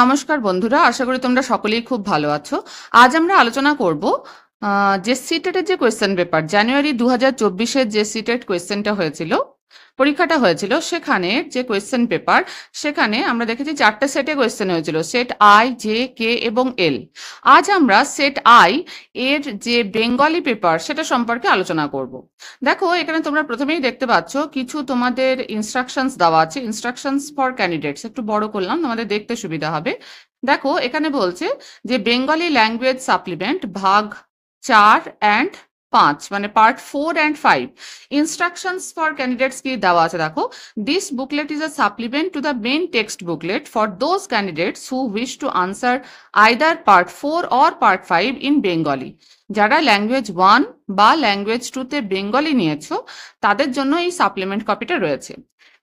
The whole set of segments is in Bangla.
নমস্কার বন্ধুরা, আশা করি তোমরা সকলেই খুব ভালো আছো। আজ আমরা আলোচনা করব যে সিটেটের যে কোয়েশ্চেন পেপার জানুয়ারি 2024-এর যে সিটেট কোয়েশ্চেনটা হয়েছিল, পরীক্ষাটা হয়েছিল, সেখানে যে কোয়েশ্চেন পেপার, সেখানে আমরা দেখেছি 4টে সেটে কোয়েশ্চেন হয়েছিল, সেট আই, জে, কে এবং এল। আজ আমরা সেট আই এর যে বেঙ্গলি পেপার সেটা সম্পর্কে আলোচনা করব। দেখো, এখানে তোমরা প্রথমেই দেখতে পাচ্ছ কিছু তোমাদের ইনস্ট্রাকশনস দেওয়া আছে, ইনস্ট্রাকশনস ফর ক্যান্ডিডেটস। একটু বড় করলাম, তোমাদের দেখতে সুবিধা হবে। দেখো, এখানে বলছে যে বেঙ্গলি ল্যাঙ্গুয়েজ সাপ্লিমেন্ট ভাগ 4 অ্যান্ড 5, মানে part 4 and 5 instructions for candidates কি দেওয়া আছে। দেখো, this booklet is a supplement to the main text booklet for those candidates who wish to answer either part 4 or part 5 in Bengali. যারা ল্যাঙ্গুয়েজ 1 বা ল্যাঙ্গুয়েজ 2-তে বেঙ্গলি নিয়েছো, তাদের জন্য এই সাপ্লিমেন্ট কপিটা রয়েছে।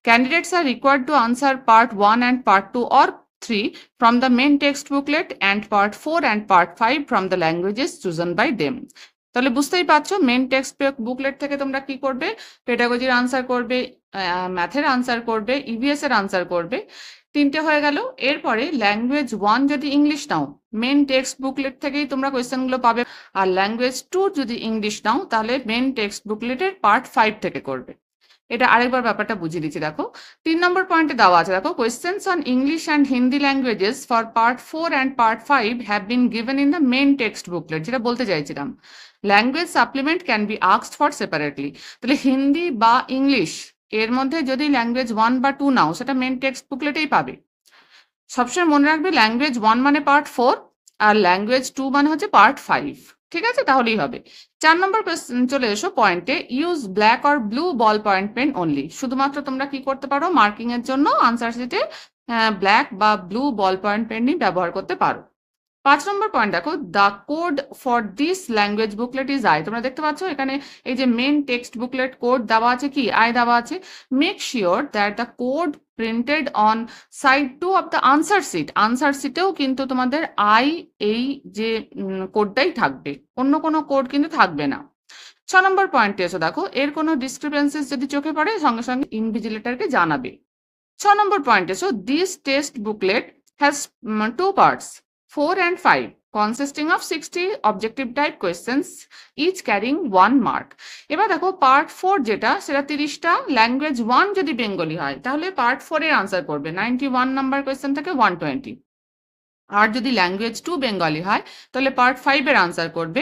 Candidates are required to answer part 1 and part 2 or 3 from the main text booklet and part 4 and part 5 from the languages chosen by them. তাহলে বুঝতেই পারছো, মেন টেক্সট বুকলেট থেকে তোমরা কি করবে, পেডাগজির আনসার করবে, ম্যাথের আনসার করবে, ইভিএস এর আনসার করবে। 3টে হয়ে গেল। এরপরে ল্যাঙ্গুয়েজ 1 যদি ইংলিশ নাও, মেন টেক্সট বুকলেট থেকেই তোমরা কোয়েশ্চেনগুলো পাবে। আর ল্যাঙ্গুয়েজ 2 যদি ইংলিশ নাও, তাহলে মেন টেক্সট বুকলেটের পার্ট 5 থেকে করবে। এটা আরেকবার ব্যাপারটা বুঝিয়ে দিচ্ছি। দেখো, 3 নম্বর পয়েন্টে দেওয়া আছে, দেখো, questions on English and Hindi languages for part 4 and part 5 have been given in the main text booklet. যেটা বলতে চাইছিলাম, language supplement can be asked for separately. তাহলে হিন্দি বা ইংলিশ এর মধ্যে যদি ল্যাঙ্গুয়েজ 1 বা 2 নাও, সেটা মেন টেক্সট বুকলেটেই পাবে। সবসময় মনে রাখবে, ল্যাঙ্গুয়েজ 1 মানে পার্ট 4 আর ল্যাঙ্গুয়েজ 2 মানে হচ্ছে পার্ট 5। ঠিক আছে, তাহলেই হবে। 4 নম্বর চলে এসো পয়েন্টে, use black or blue ball point pen only. শুধুমাত্র তোমরা কি করতে পারো, মার্কিং এর জন্য আনসার শিটে ব্ল্যাক বা ব্লু বল পয়েন্ট পেনই ব্যবহার করতে পারো। 5 নম্বর পয়েন্ট দেখো, the code for this language booklet is I. তোমরা দেখতে পাচ্ছ এখানে এই যে মেন টেক্সট বুকলেট কোড দেওয়া আছে, কি আই দেওয়া আছে। Make sure that the code printed on side 2 of the answer sheet, answer শিটেও কিন্তু তোমাদের আই এই যে কোডটাই থাকবে, অন্য কোনো কোড কিন্তু থাকবে না। 6 নম্বর পয়েন্টে এসো, দেখো, এর কোনো ডিসক্রিপেন্সিস যদি চোখে পড়ে সঙ্গে সঙ্গে ইনভিজিলেটরকে জানাবে। 6 নম্বর পয়েন্ট এসো, this test booklet has 2 parts, 4 and 5, consisting of 60 objective type questions, each carrying 1 mark. এবার দেখো, পার্ট 4 যেটা, সেটা 30টা। ল্যাঙ্গুয়েজ 1 যদি বেঙ্গলি হয়, তাহলে পার্ট 4 এর আনসার করবে 91 নাম্বার কোয়েশ্চেন থেকে 120। আর যদি ল্যাঙ্গুয়েজ 2 বেঙ্গলি হয়, তাহলে পার্ট 5 এর আনসার করবে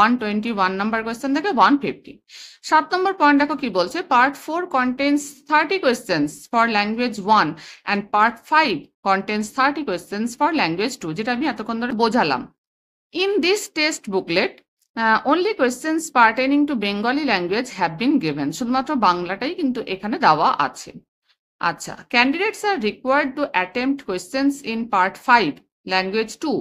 121 নাম্বার কোয়েশ্চেন থেকে 150। 7 নম্বর পয়েন্ট দেখো কি বলছে, part 4 contains 30 questions for language 1 and part 5 contains 30 questions for language 2, যেটা আমি এতক্ষণ ধরে বোঝালাম। In this test booklet, only questions pertaining to Bengali language have been given. শুধুমাত্র বাংলাটাই কিন্তু এখানে দেওয়া আছে। আচ্ছা, candidates are required to attempt questions in part 5 language 2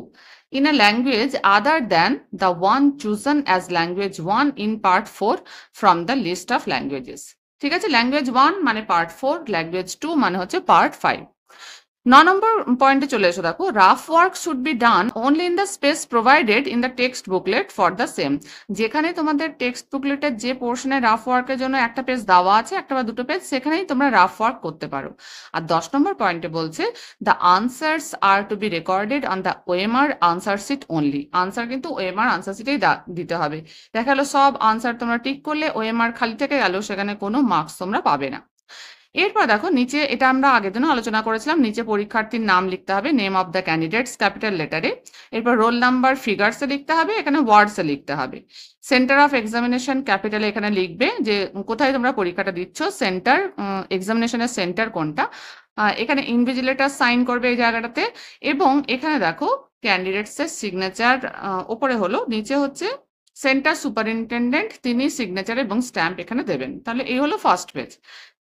in a language other than the one chosen as language 1 in part 4 from the list of languages. ঠিক আছে, language 1 মানে part 4, language 2 মানে হচ্ছে part 5। 9 নম্বর পয়েন্টে চলে এসো, দেখো, rough work should be done only in the space provided in the text booklet for the same. যেখানে তোমাদের টেক্সট বুকলেটের যে পোর্শনে রাফ ওয়ার্কের জন্য একটা পেজ দেওয়া আছে, একটা বা দুটো পেজ, সেখানেই তোমরা রাফ ওয়ার্ক করতে পারো। আর 10 নম্বর পয়েন্টে বলছে, the answers are to be recorded on the OMR answer sheet only. Answer কিন্তু ওএমআর আনসার শিটেই দিতে হবে। দেখা গেলো সব আনসার তোমরা টিক করলে ওএমআর খালি থেকে গেল, সেখানে কোনো মার্কস তোমরা পাবে না। এরপর দেখো, নিচে, এটা আমরা আগের দিনও আলোচনা করেছিলাম, নিচে পরীক্ষার্থীর নাম লিখতে হবে, name of the candidates capital লেটারে। এরপর রোল নাম্বার ফিগার্সে লিখতে হবে, এখানে ওয়ার্ডসে লিখতে হবে। সেন্টার অফ এক্সামিনেশন ক্যাপিটালে এখানে লিখবে যে কোথায় তোমরা পরীক্ষাটা দিচ্ছ, সেন্টার, এক্সামিনেশনের সেন্টার কোনটা। এখানে ইনভিজিলেটর সাইন করবে এই জায়গাটাতে। এবং এখানে দেখো, ক্যান্ডিডেটসের সিগনেচার ওপরে হলো, নিচে হচ্ছে সেন্টার সুপারিনটেন্ডেন্ট, তিনি সিগনেচার এবং স্ট্যাম্প এখানে দেবেন। তাহলে এই হলো ফার্স্ট পেজ।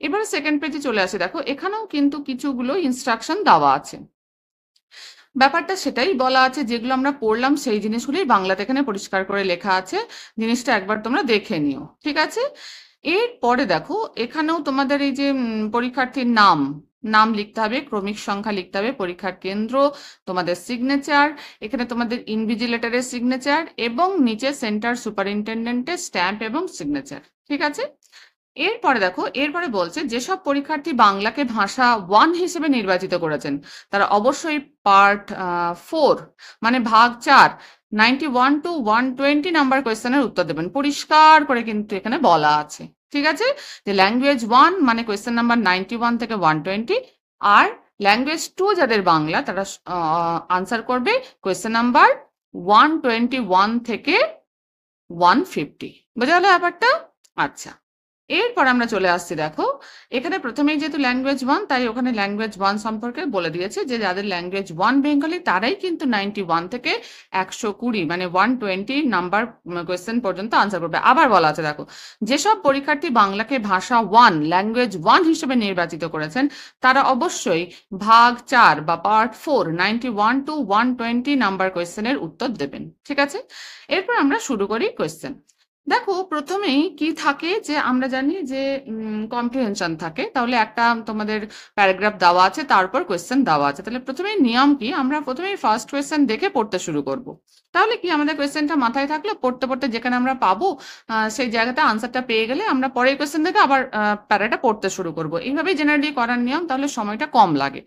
এবারে সেকেন্ড পেজে চলে আসে, দেখো, এখানেও কিন্তু কিছুগুলো ইনস্ট্রাকশন দেওয়া আছে। ব্যাপারটা সেটাই বলা আছে, যেগুলো আমরা পড়লাম সেই জিনিসগুলোই বাংলাতে এখানে পরিষ্কার করে লেখা আছে। জিনিসটা একবার তোমরা দেখে নিও, ঠিক আছে। এরপরে দেখো, এখানেও তোমাদের এই যে পরীক্ষার্থীর নাম লিখতে হবে, ক্রমিক সংখ্যা লিখতে হবে, পরীক্ষার কেন্দ্র, তোমাদের সিগনেচার, এখানে তোমাদের ইনভিজিলেটরের সিগনেচার এবং নিচে সেন্টার সুপারিনটেন্ডেন্টের স্ট্যাম্প এবং সিগনেচার। ঠিক আছে। এরপরে দেখো, এরপরে বলছে যেসব পরীক্ষার্থী বাংলাকে ভাষা 1 হিসেবে নির্বাচিত করেছেন তারা অবশ্যই পার্ট 4 মানে ভাগ 4 91 to 120 নাম্বার কোয়েশ্চেনের উত্তর দেবেন। পরিষ্কার করে কিন্তু এখানে বলা আছে, ঠিক আছে, যে ল্যাঙ্গুয়েজ 1 মানে কোয়েশ্চেন নাম্বার 91 থেকে 120, আর ল্যাঙ্গুয়েজ 2 যাদের বাংলা তারা আনসার করবে কোয়েশ্চেন নাম্বার 121 থেকে 150। বোঝা গেল ব্যাপারটা? আচ্ছা, এরপর আমরা চলে আসছি, দেখো এখানে প্রথমেই যেহেতু ল্যাঙ্গুয়েজ 1 তাই ওখানে ল্যাঙ্গুয়েজ 1 সম্পর্কে বলে দিয়েছে যে যাদের ল্যাঙ্গুয়েজ 1 বেঙ্গলি তারাই কিন্তু 91 থেকে 120 মানে 120 নাম্বার কোয়েশ্চেন পর্যন্ত আনসার করবে। আবার বলা আছে, দেখো যেসব পরীক্ষার্থী বাংলাকে ভাষা 1 ল্যাঙ্গুয়েজ 1 হিসেবে নির্বাচিত করেছেন তারা অবশ্যই ভাগ 4 বা পার্ট 4 91 to 120 নাম্বার কোয়েশ্চেনের উত্তর দেবেন। ঠিক আছে, এরপর আমরা শুরু করি কোয়েশ্চেন। দেখো প্রথমেই কি থাকে যে আমরা জানি যে কম্প্রিহেনশন থাকে, তাহলে একটা তোমাদের প্যারাগ্রাফ দেওয়া আছে, তারপর কোয়েশ্চেন দেওয়া আছে। তাহলে প্রথমেই নিয়ম কি, আমরা প্রথমেই ফার্স্ট কোয়েশ্চেন দেখে পড়তে শুরু করব। তাহলে কি আমাদের কোয়েশ্চেনটা মাথায় থাকলো, পড়তে পড়তে যেখানে আমরা পাবো সেই জায়গাতে আনসারটা পেয়ে গেলে আমরা পরের কোয়েশ্চেন দেখে আবার প্যারাটা পড়তে শুরু করব। এইভাবেই জেনারেলি করার নিয়ম, তাহলে সময়টা কম লাগে।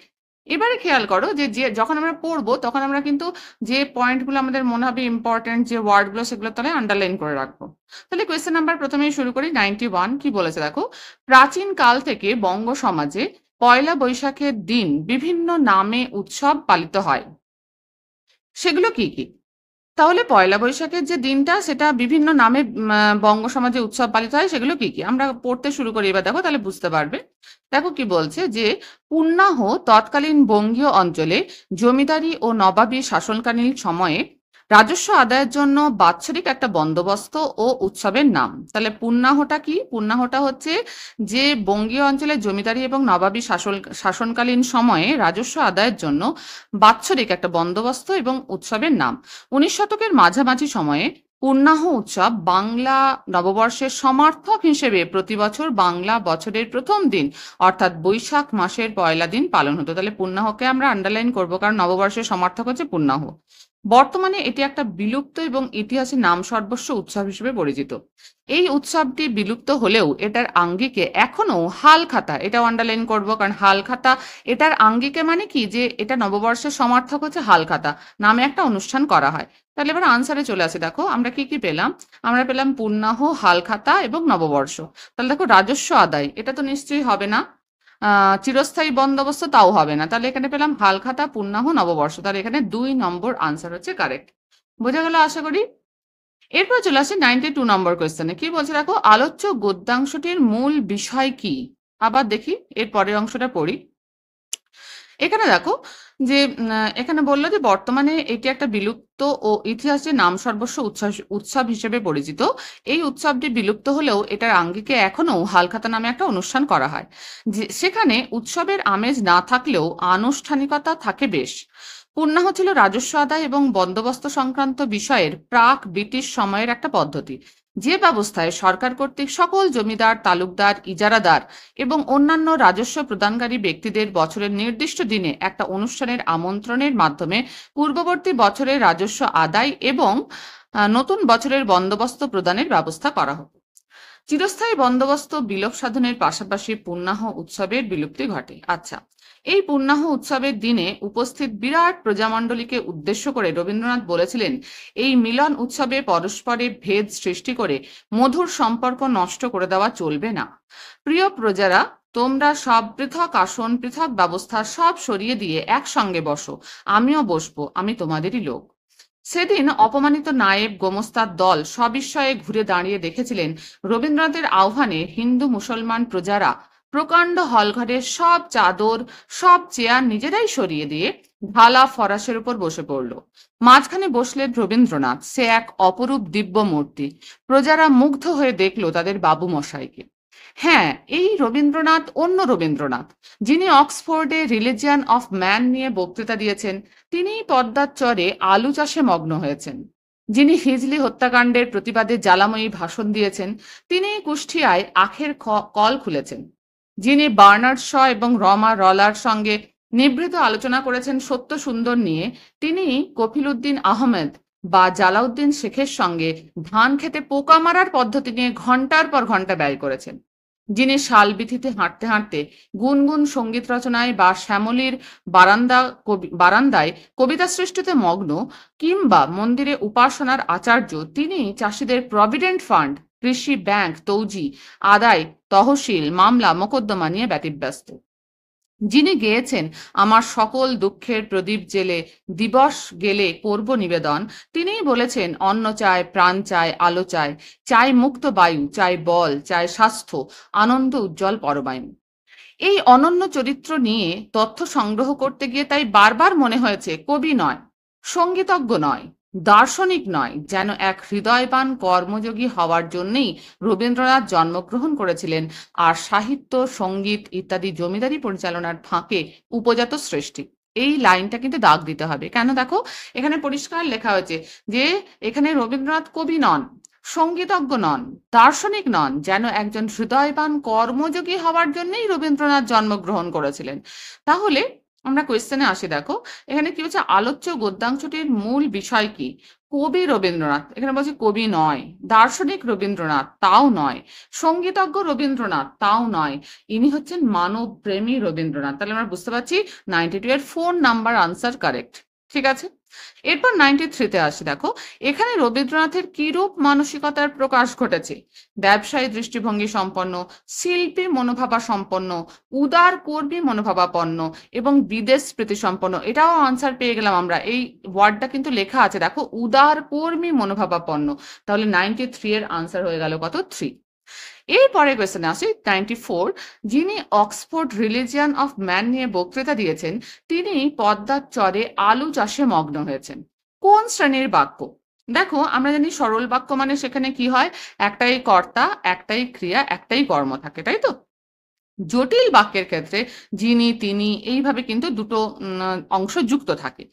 এবারে খেয়াল করো যে যখন আমরা পড়বো তখন আমরা কিন্তু যে পয়েন্টগুলো আমাদের মনে হবে ইম্পর্টেন্ট, যে ওয়ার্ডগুলো, সেগুলো তাহলে আন্ডারলাইন করে রাখবো। তাহলে কোয়েশ্চেন নাম্বার প্রথমেই শুরু করি। 91 কি বলেছে দেখো, প্রাচীন কাল থেকে বঙ্গ সমাজে পয়লা বৈশাখের দিন বিভিন্ন নামে উৎসব পালিত হয়, সেগুলো কি কি? তাহলে পয়লা বৈশাখের যে দিনটা সেটা বিভিন্ন নামে বঙ্গ সমাজে উৎসব পালিত হয়, সেগুলো কি কি আমরা পড়তে শুরু করি। এবার দেখো তাহলে বুঝতে পারবে। দেখো কি বলছে যে পুন্নাহ তৎকালীন বঙ্গীয় অঞ্চলে জমিদারি ও নবাবী শাসনকালীন সময়ে রাজস্ব আদায়ের জন্য বাৎসরিক একটা বন্দোবস্ত ও উৎসবের নাম। তাহলে পুন্নাহটা কি? পুন্নাহটা হচ্ছে যে বঙ্গীয় অঞ্চলে জমিদারি এবং নবাবী শাসনকালীন সময়ে রাজস্ব আদায়ের জন্য বাৎসরিক একটা বন্দোবস্ত এবং উৎসবের নাম। 19 শতকের মাঝামাঝি সময়ে পুন্নাহ উৎসব বাংলা নববর্ষের সমার্থক হিসেবে প্রতি বছর বাংলা বছরের প্রথম দিন অর্থাৎ বৈশাখ মাসের পয়লা দিন পালন হতো। তাহলে পুন্নাহকে আমরা আন্ডারলাইন করবো, কারণ নববর্ষের সমার্থক হচ্ছে পুন্নাহ। বর্তমানে এটি একটা বিলুপ্ত এবং ইতিহাসে নাম সর্বস্ব উৎসব হিসেবে পরিচিত। এই উৎসবটি বিলুপ্ত হলেও এটার আঙ্গিকে এখনো হালখাতা, এটাও আন্ডারলাইন করবো, কারণ হালখাতা এটার আঙ্গিকে মানে কি, যে এটা নববর্ষের সমার্থক হচ্ছে হালখাতা নামে একটা অনুষ্ঠান করা হয়। তাহলে এবার আনসারে চলে আসি। দেখো আমরা কি কি পেলাম, আমরা পেলাম পুন্নাহ, হালখাতা এবং নববর্ষ। তাহলে দেখো রাজস্ব আদায়, এটা তো নিশ্চয়ই হবে না। চিরস্থায়ী বন্দোবস্ত, তাও হবে না। তাহলে এখানে পেলাম হালখাতা, পুন্নাহ, নববর্ষ। তাহলে এখানে 2 নম্বর আনসার হচ্ছে কারেক্ট। বোঝা গেল আশা করি। এরপর চলে আসি 92 নম্বর কোয়েশ্চেনে। কি বলছে দেখো, আলোচ্য গদ্যাংশটির মূল বিষয় কি? আবার দেখি এর পরের অংশটা পড়ি। এখানে দেখো যে এখানে বললো যে বর্তমানে এটি একটা বিলুপ্ত ও ইতিহাসে নাম সর্বস্ব উৎসব হিসেবে পরিচিত। এই উৎসবটি বিলুপ্ত হলেও এটার আঙ্গিকে এখনো হালখাতা নামে একটা অনুষ্ঠান করা হয়, সেখানে উৎসবের আমেজ না থাকলেও আনুষ্ঠানিকতা থাকে বেশ। পুন্নাহ ছিল রাজস্ব আদায় এবং বন্দোবস্ত সংক্রান্ত বিষয়ের প্রাক ব্রিটিশ সময়ের একটা পদ্ধতি, যে ব্যবস্থায় সরকার কর্তৃক সকল জমিদার, তালুকদার, ইজারাদার এবং অন্যান্য রাজস্ব প্রদানকারী ব্যক্তিদের বছরের নির্দিষ্ট দিনে একটা অনুষ্ঠানের আমন্ত্রণের মাধ্যমে পূর্ববর্তী বছরের রাজস্ব আদায় এবং নতুন বছরের বন্দোবস্ত প্রদানের ব্যবস্থা করা হতো। চিরস্থায়ী বন্দোবস্ত বিলোপ সাধনের পাশাপাশি পুন্নাহ উৎসবের বিলুপ্তি ঘটে। আচ্ছা, এই পুন্নাহ উৎসবের দিনে উপস্থিত বিরাট প্রজামণ্ডলীকে উদ্দেশ্য করে রবীন্দ্রনাথ বলেছিলেন, এই মিলন উৎসবে পরস্পরে ভেদ সৃষ্টি করে মধুর সম্পর্ক নষ্ট করে দেওয়া চলবে না। প্রিয় প্রজারা, তোমরা সব পৃথক আসন, পৃথক ব্যবস্থা সব সরিয়ে দিয়ে একসঙ্গে বসো, আমিও বসবো, আমি তোমাদেরই লোক। সেদিন অপমানিত নায়েব গোমস্তার দল সবিস্ময়ে ঘুরে দাঁড়িয়ে দেখেছিলেন রবীন্দ্রনাথের আহ্বানে হিন্দু মুসলমান প্রজারা প্রকাণ্ড হলঘরের সব চাদর, সব চেয়ার নিজেরাই সরিয়ে দিয়ে ঢালা ফরাসের উপর বসে পড়ল। মাঝখানে বসলেন রবীন্দ্রনাথ, সে এক অপরূপ দিব্য মূর্তি। প্রজারা মুগ্ধ হয়ে দেখল তাদের বাবু মশাইকে। হ্যাঁ, এই রবীন্দ্রনাথ অন্য রবীন্দ্রনাথ, যিনি অক্সফোর্ডে রিলিজিয়ান অফ ম্যান নিয়ে বক্তৃতা দিয়েছেন, তিনিই পদ্মার চরে আলু চাষে মগ্ন হয়েছেন। যিনি হিজলি হত্যাকাণ্ডের প্রতিবাদে জ্বালাময়ী ভাষণ দিয়েছেন, তিনিই কুষ্টিয়ায় আখের কল খুলেছেন। যিনি বার্নার্ড শ এবং রমা রলার সঙ্গে নিভৃত আলোচনা করেছেন সত্য সুন্দর নিয়ে, তিনিই কফিলউদ্দিন আহমেদ বা জালাউদ্দিন শেখের সঙ্গে ধান খেতে পোকা মারার পদ্ধতি নিয়ে ঘন্টার পর ঘন্টা ব্যয় করেছেন। যিনি শালবীথিতে হাঁটতে হাঁটতে গুনগুন সঙ্গীত রচনায় বা শ্যামলীর বারান্দায় কবিতা সৃষ্টিতে মগ্ন, কিংবা মন্দিরে উপাসনার আচার্য, তিনি চাষিদের প্রভিডেন্ট ফান্ড, কৃষি ব্যাংক তৌজি, আদায়, তহসিল, মামলা মোকদ্দমা নিয়ে ব্যতিব্যস্ত। যিনি গেয়েছেন আমার সকল দুঃখের প্রদীপ জেলে দিবস গেলে করব নিবেদন, তিনিই বলেছেন অন্ন চায়, প্রাণ চায়, আলো চায়, চাই মুক্ত বায়ু, চাই বল, চাই স্বাস্থ্য, আনন্দ উজ্জ্বল পরবায়ু। এই অনন্য চরিত্র নিয়ে তথ্য সংগ্রহ করতে গিয়ে তাই বারবার মনে হয়েছে কবি নয়, সঙ্গীতজ্ঞ নয়, দার্শনিক নয়, যেন এক হৃদয়বান কর্মযোগী হওয়ার জন্যই রবীন্দ্রনাথ জন্মগ্রহণ করেছিলেন, আর সাহিত্য, সঙ্গীত ইত্যাদি জমিদারি পরিচালনার ফাঁকে উপজাত সৃষ্টি। এই লাইনটা কিন্তু দাগ দিতে হবে। কেন দেখো, এখানে পরিষ্কার লেখা হয়েছে যে এখানে রবীন্দ্রনাথ কবি নন, সঙ্গীতজ্ঞ নন, দার্শনিক নন, যেন একজন হৃদয়বান কর্মযোগী হওয়ার জন্যই রবীন্দ্রনাথ জন্মগ্রহণ করেছিলেন। তাহলে আমরা কোয়েশ্চেনে আসি। দেখো এখানে কি হচ্ছে, আলোচ্য গদ্যাংশটির মূল বিষয় কি? কবি রবীন্দ্রনাথ, এখানে বলছে কবি নয়। দার্শনিক রবীন্দ্রনাথ, তাও নয়। সঙ্গীতজ্ঞ রবীন্দ্রনাথ, তাও নয়। ইনি হচ্ছেন মানব প্রেমী রবীন্দ্রনাথ। তাহলে আমরা বুঝতে পারছি 92 এর 4 নাম্বার আনসার কারেক্ট। ঠিক আছে, এরপর 93-তে আসি। দেখো এখানে রবীন্দ্রনাথের কিরূপ মানসিকতার প্রকাশ ঘটেছে? ব্যবসায়ী দৃষ্টিভঙ্গি সম্পন্ন, শিল্পী মনোভাবা সম্পন্ন, উদার কর্মী মনোভাবাপন্ন এবং বিদেশ প্রীতি সম্পন্ন। এটাও আনসার পেয়ে গেলাম আমরা। এই ওয়ার্ডটা কিন্তু লেখা আছে, দেখো উদার কর্মী মনোভাবাপন্ন। তাহলে 93 এর আনসার হয়ে গেল কত? 3। এরপরে কোয়েশ্চেনে আসি 94। যিনি অক্সফোর্ড রিলিজিয়ন অফ ম্যান নিয়ে বক্তৃতা দিয়েছেন, তিনি পদ্মার চরে আলু চাষে মগ্ন হয়েছেন। কোন শ্রেণীর বাক্য? দেখো আমরা জানি সরল বাক্য মানে সেখানে কি হয়, একটাই কর্তা, একটাই ক্রিয়া, একটাই কর্ম থাকে, তাই তো? জটিল বাক্যের ক্ষেত্রে যিনি, তিনি এইভাবে কিন্তু দুটো অংশ যুক্ত থাকে।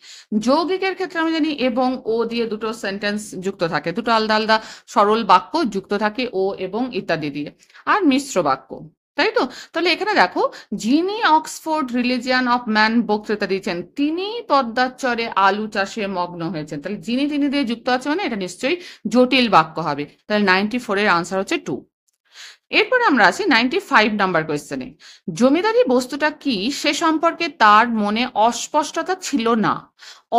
যৌগিকের ক্ষেত্রে আমরা জানি এবং ও দিয়ে দুটো সেন্টেন্স যুক্ত থাকে, দুটো আলাদা আলাদা সরল বাক্য যুক্ত থাকে ও এবং ইত্যাদি দিয়ে। আর মিশ্র বাক্য, তাই তো? তাহলে এখানে দেখো, যিনি অক্সফোর্ড রিলিজিয়ন অফ ম্যান বক্তৃতা দিয়েছেন, তিনি পদ্মার চরে আলু চাষে মগ্ন হয়েছেন। তাহলে যিনি, তিনি দিয়ে যুক্ত আছে মানে এটা নিশ্চয়ই জটিল বাক্য হবে। তাহলে 94 এর আনসার হচ্ছে 2। এরপরে আমরা আছি 95 নাম্বার কোয়েশ্চেনে। জমিদারি বস্তুটা কি সে সম্পর্কে তার মনে অস্পষ্টতা ছিল না।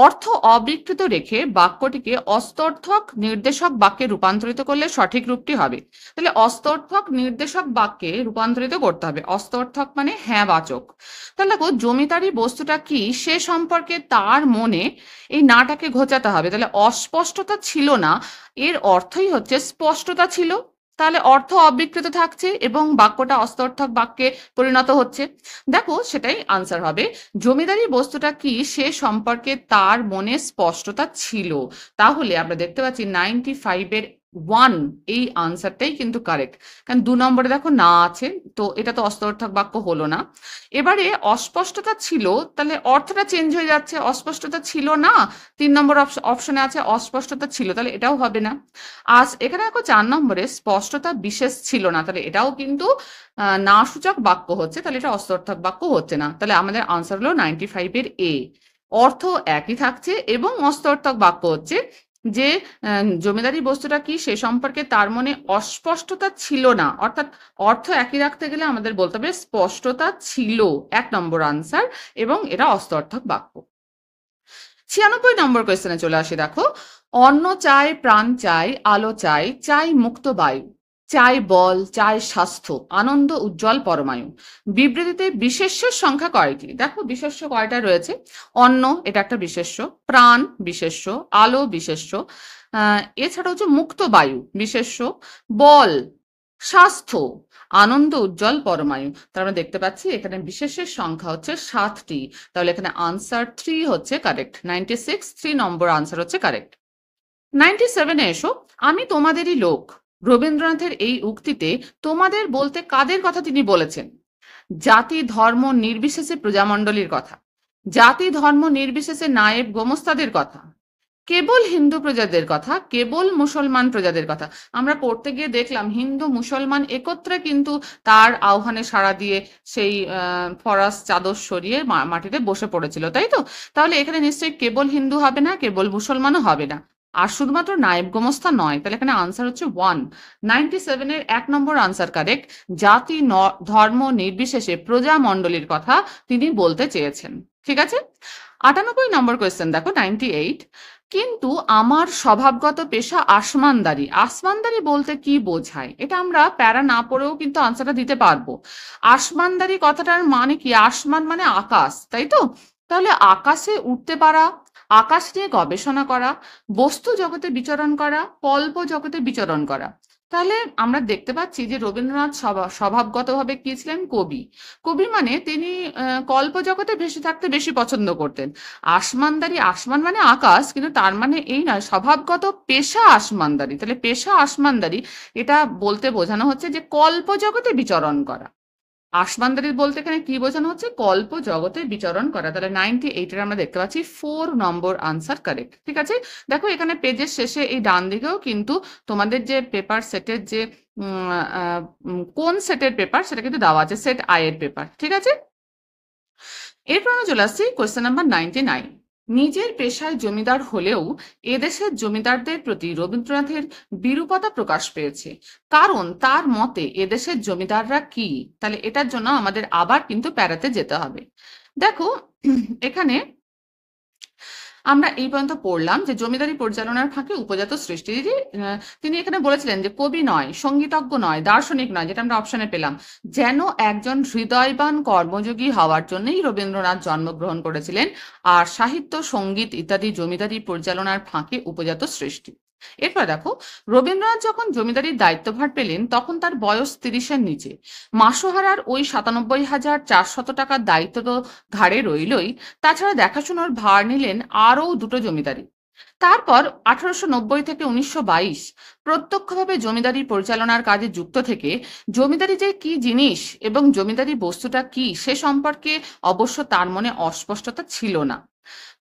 অর্থ অবিকৃত রেখে বাক্যটিকে অস্তর্থক নির্দেশক বাক্যে রূপান্তরিত করলে সঠিক রূপটি হবে। তাহলে অস্তর্থক নির্দেশক বাক্যে রূপান্তরিত করতে হবে। অস্তর্থক মানে হ্যাঁ বাচক। তাহলে দেখো জমিদারি বস্তুটা কি সে সম্পর্কে তার মনে, এই নাটাকে ঘোচাতে হবে। তাহলে অস্পষ্টতা ছিল না, এর অর্থই হচ্ছে স্পষ্টতা ছিল। তাহলে অর্থ অবিকৃত থাকছে এবং বাক্যটা অস্তর্থক বাক্যে পরিণত হচ্ছে। দেখো সেটাই আনসার হবে। জমিদারি বস্তুটা কি সে সম্পর্কে তার মনে স্পষ্টতা ছিল। তাহলে আমরা দেখতে পাচ্ছি 95 এর 1 এই আনসারটাই কিন্তু কারেক্ট। কারণ 2 নম্বরে দেখো না আছে, তো এটা তো অস্তর্থক বাক্য হলো না। এবারে অস্পষ্টতা ছিল, তাহলে অর্থটা চেঞ্জ হয়ে যাচ্ছে। অস্পষ্টতা ছিল না, 3 নম্বর অপশনে আছে অস্পষ্টতা ছিল, তাহলে এটাও হবে না। আজ এখানে দেখো 4 নম্বরে স্পষ্টতা বিশেষ ছিল না, তাহলে এটাও কিন্তু না সূচক বাক্য হচ্ছে, তাহলে এটা অস্তর্থক বাক্য হচ্ছে না। তাহলে আমাদের আনসার হলো 95 এর এ। অর্থ একই থাকছে এবং অস্তর্থক বাক্য হচ্ছে যে জমিদারি বস্তুটা কি সে সম্পর্কে তার মনে অস্পষ্টতা ছিল না, অর্থাৎ অর্থ একই রাখতে গেলে আমাদের বলতে হবে স্পষ্টতা ছিল, 1 নম্বর আনসার, এবং এটা অস্তর্থক বাক্য। 96 নম্বর কোয়েশ্চেনে চলে আসি। দেখো অন্ন চাই, প্রাণ চাই, আলো চাই, চাই মুক্ত বায়ু, চাই বল, চাই স্বাস্থ্য, আনন্দ উজ্জ্বল পরমায়ু। বিবৃতিতে বিশেষ্যের সংখ্যা কয়টি? দেখো বিশেষ্য কয়টা রয়েছে। অন্ন এটা একটা বিশেষ্য, প্রাণ বিশেষ্য, আলো বিশেষ্য, এছাড়া হচ্ছে মুক্ত বায়ু বিশেষ্য, বল, স্বাস্থ্য, আনন্দ উজ্জ্বল পরমায়ু। তার আমরা দেখতে পাচ্ছি এখানে বিশেষের সংখ্যা হচ্ছে 7টি। তাহলে এখানে আনসার 3 হচ্ছে কারেক্ট। 96 3 নম্বর আনসার হচ্ছে কারেক্ট। 97-এ এসো। আমি তোমাদেরই লোক। রবীন্দ্রনাথের এই উক্তিতে তোমাদের বলতে কাদের কথা তিনি বলেছেন? জাতি ধর্ম নির্বিশেষে প্রজামণ্ডলীর কথা, জাতি ধর্ম নির্বিশেষে নায়েব গোমস্তাদের কথা, কেবল হিন্দু প্রজাদের কথা, কেবল মুসলমান প্রজাদের কথা। আমরা পড়তে গিয়ে দেখলাম হিন্দু মুসলমান একত্রে কিন্তু তার আহ্বানে সাড়া দিয়ে সেই ফরাস চাদর সরিয়ে মাটিতে বসে পড়েছিল, তাই তো? তাহলে এখানে নিশ্চয়ই কেবল হিন্দু হবে না, কেবল মুসলমানও হবে না। আর শুধুমাত্র নায়েব গোমস্তা নয়, তাহলে এখানে আনসার হচ্ছে 197 এর 1 নম্বর আনসার কারেক্ট। জাতি ধর্ম নির্বিশেষে প্রজামণ্ডলীর কথা তিনি বলতে চেয়েছেন। ঠিক আছে, 98 নম্বর কোয়েশ্চেন দেখো, 98। কিন্তু আমার স্বভাবগত পেশা আসমানদারি। আসমানদারি বলতে কি বোঝায়, এটা আমরা প্যারা না পড়েও কিন্তু আনসারটা দিতে পারবো। আসমানদারি কথাটার মানে কি? আসমান মানে আকাশ, তাই তো? তাহলে আকাশে উঠতে পারা, আকাশ নিয়ে গবেষণা করা, বস্তু জগতে বিচরণ করা, কল্প জগতে বিচরণ করা। তাহলে আমরা দেখতে পাচ্ছি যে রবীন্দ্রনাথ স্বভাবগতভাবে কি ছিলেন? কবি। কবি মানে তিনি কল্প জগতে ভেসে থাকতে বেশি পছন্দ করতেন। আসমানদারি, আসমান মানে আকাশ, কিন্তু তার মানে এই নয় স্বভাবগত পেশা আসমানদারি। তাহলে পেশা আসমানদারি, এটা বলতে বোঝানো হচ্ছে যে কল্প জগতে বিচরণ করা। আসমানদারি বলতে এখানে কি বোঝানো হচ্ছে? কল্প জগতে বিচরণ করা। তাহলে 98 এর আমরা দেখতে পাচ্ছি 4 নম্বর আনসার কারেক্ট। ঠিক আছে, দেখো এখানে পেজের শেষে এই ডান দিকেও কিন্তু তোমাদের যে পেপার সেটের যে কোন সেটের পেপার সেটা কিন্তু দেওয়া আছে, সেট আই এর পেপার। ঠিক আছে, এরপর আমরা চলে আসছি কোয়েশ্চেন নাম্বার 99। নিজের পেশায় জমিদার হলেও এদেশের জমিদারদের প্রতি রবীন্দ্রনাথের বিরূপতা প্রকাশ পেয়েছে, কারণ তার মতে এদেশের জমিদাররা কি? তাহলে এটার জন্য আমাদের আবার কিন্তু প্যারাতে যেতে হবে। দেখো এখানে আমরা এই পর্যন্ত পড়লাম যে জমিদারি পরিচালনার ফাঁকে উপজাত সৃষ্টি। তিনি এখানে বলেছিলেন যে কবি নয়, সঙ্গীতজ্ঞ নয়, দার্শনিক নয়, যেটা আমরা অপশনে পেলাম, যেন একজন হৃদয়বান কর্মযোগী হওয়ার জন্যই রবীন্দ্রনাথ জন্মগ্রহণ করেছিলেন। আর সাহিত্য, সঙ্গীত ইত্যাদি জমিদারি পরিচালনার ফাঁকে উপজাত সৃষ্টি। এরপর দেখো, রবীন্দ্রনাথ যখন জমিদারির দায়িত্বভার পেলেন তখন তার বয়স 30-এর নিচে। মাসোহারার ওই 97,400 টাকার দায়িত্ব তো ঘাড়ে রইলই, তাছাড়া দেখাশোনার ভার নিলেন আরও দুটো জমিদারি। তারপর 1890 থেকে 1922 প্রত্যক্ষভাবে জমিদারি পরিচালনার কাজে যুক্ত থেকে জমিদারি যে কি জিনিস এবং জমিদারি বস্তুটা কি সে সম্পর্কে অবশ্য তার মনে অস্পষ্টতা ছিল না।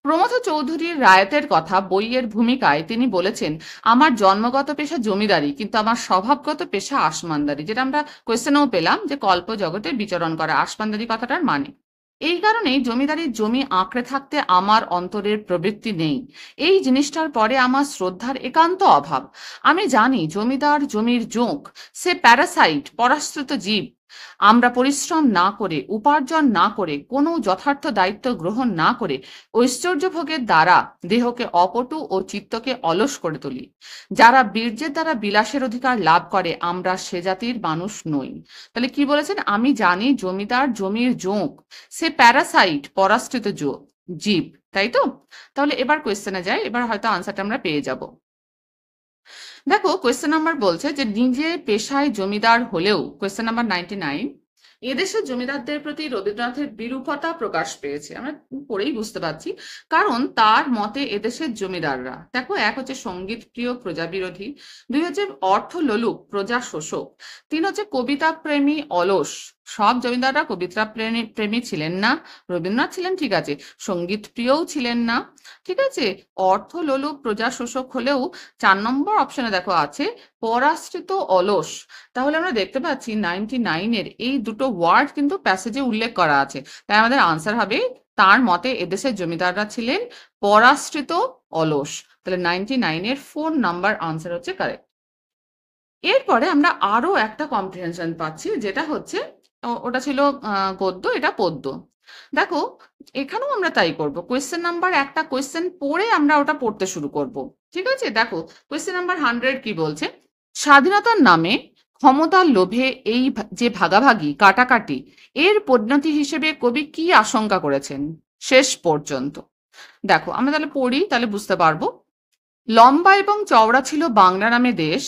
প্রমথ চৌধুরীর রায়তের কথা বইয়ের ভূমিকায় তিনি বলেছেন, আমার জন্মগত পেশা জমিদারি, কিন্তু আমার স্বভাবগত পেশা আসমানদারি, যেটা আমরা কোয়েশ্চেনেও পেলাম যে কল্প জগতে বিচরণ করা, আসমানদারি কথাটার মানে। এই কারণেই জমিদারির জমি আঁকড়ে থাকতে আমার অন্তরের প্রবৃত্তি নেই। এই জিনিসটার পরে আমার শ্রদ্ধার একান্ত অভাব। আমি জানি জমিদার জমির জোঁক, সে প্যারাসাইট, পরাশ্রিত জীব। আমরা পরিশ্রম না করে, উপার্জন না করে, কোনো যথার্থ দায়িত্ব গ্রহণ না করে ঐশ্বর্যভোগের দ্বারা দেহকে অপটু ও চিত্তকে অলস করে তুলি। যারা বীর্যের দ্বারা বিলাসের অধিকার লাভ করে আমরা সে জাতির মানুষ নই। তাহলে কি বলেছেন? আমি জানি জমিদার জমির জোঁক, সে প্যারাসাইট, পরাশ্রিত জীব, তাই তো? তাহলে এবার কোয়েশ্চেনে যাই, এবার হয়তো আনসারটা আমরা পেয়ে যাব। দেখো কোয়েশ্চেন নাম্বার বলছে যে নিজে পেশায় জমিদার হলেও, কোয়েশ্চেন নাম্বার 99, এদেশের জমিদারদের প্রতি রবীন্দ্রনাথের বিরূপতা প্রকাশ পেয়েছে। আমরা পড়েই বুঝতে পারছি, কারণ তার মতে এদেশের জমিদাররা, দেখো, এক হচ্ছে সঙ্গীত প্রিয় প্রজা বিরোধী, 2 হচ্ছে অর্থ লোলুপ প্রজা শোষক, 3 হচ্ছে কবিতা প্রেমী অলস। সব জমিদাররা কবিতা প্রেমী ছিলেন না, রবীন্দ্রনাথ ছিলেন ঠিক আছে, সঙ্গীত প্রিয়ও ছিলেন না, ঠিক আছে, অর্থ লোলুপ প্রজা শোষক হলেও 4 নম্বর অপশনে দেখো আছে পরাশ্রিত অলস। তাহলে আমরা দেখতে পাচ্ছি 99 এর এই দুটো ওয়ার্ড কিন্তু প্যাসেজে উল্লেখ করা আছে। তাই আমাদের আনসার হবে, তার মতে এদেশের জমিদাররা ছিলেন পরাশ্রিত অলস। তাহলে 99 এর 4 নাম্বার আনসার হচ্ছে কারেক্ট। এরপরে আমরা আরো একটা কম্প্রিহেনশন পাচ্ছি, যেটা হচ্ছে ওটা ছিল গদ্য, এটা পদ্য। দেখো এখানেও আমরা তাই করব, কোয়েশ্চেন নাম্বার একটা কোয়েশ্চেন পড়ে আমরা ওটা পড়তে শুরু করব। ঠিক আছে, দেখো কোয়েশ্চেন নাম্বার 100 কি বলছে? স্বাধীনতার নামে ক্ষমতার লোভে এই যে ভাগাভাগি, কাটাকাটি, এর পরিণতি হিসেবে কবি কি আশঙ্কা করেছেন শেষ পর্যন্ত। দেখো আমরা তাহলে পড়ি, তাহলে বুঝতে পারবো। লম্বা এবং চওড়া ছিল বাংলা নামে দেশ,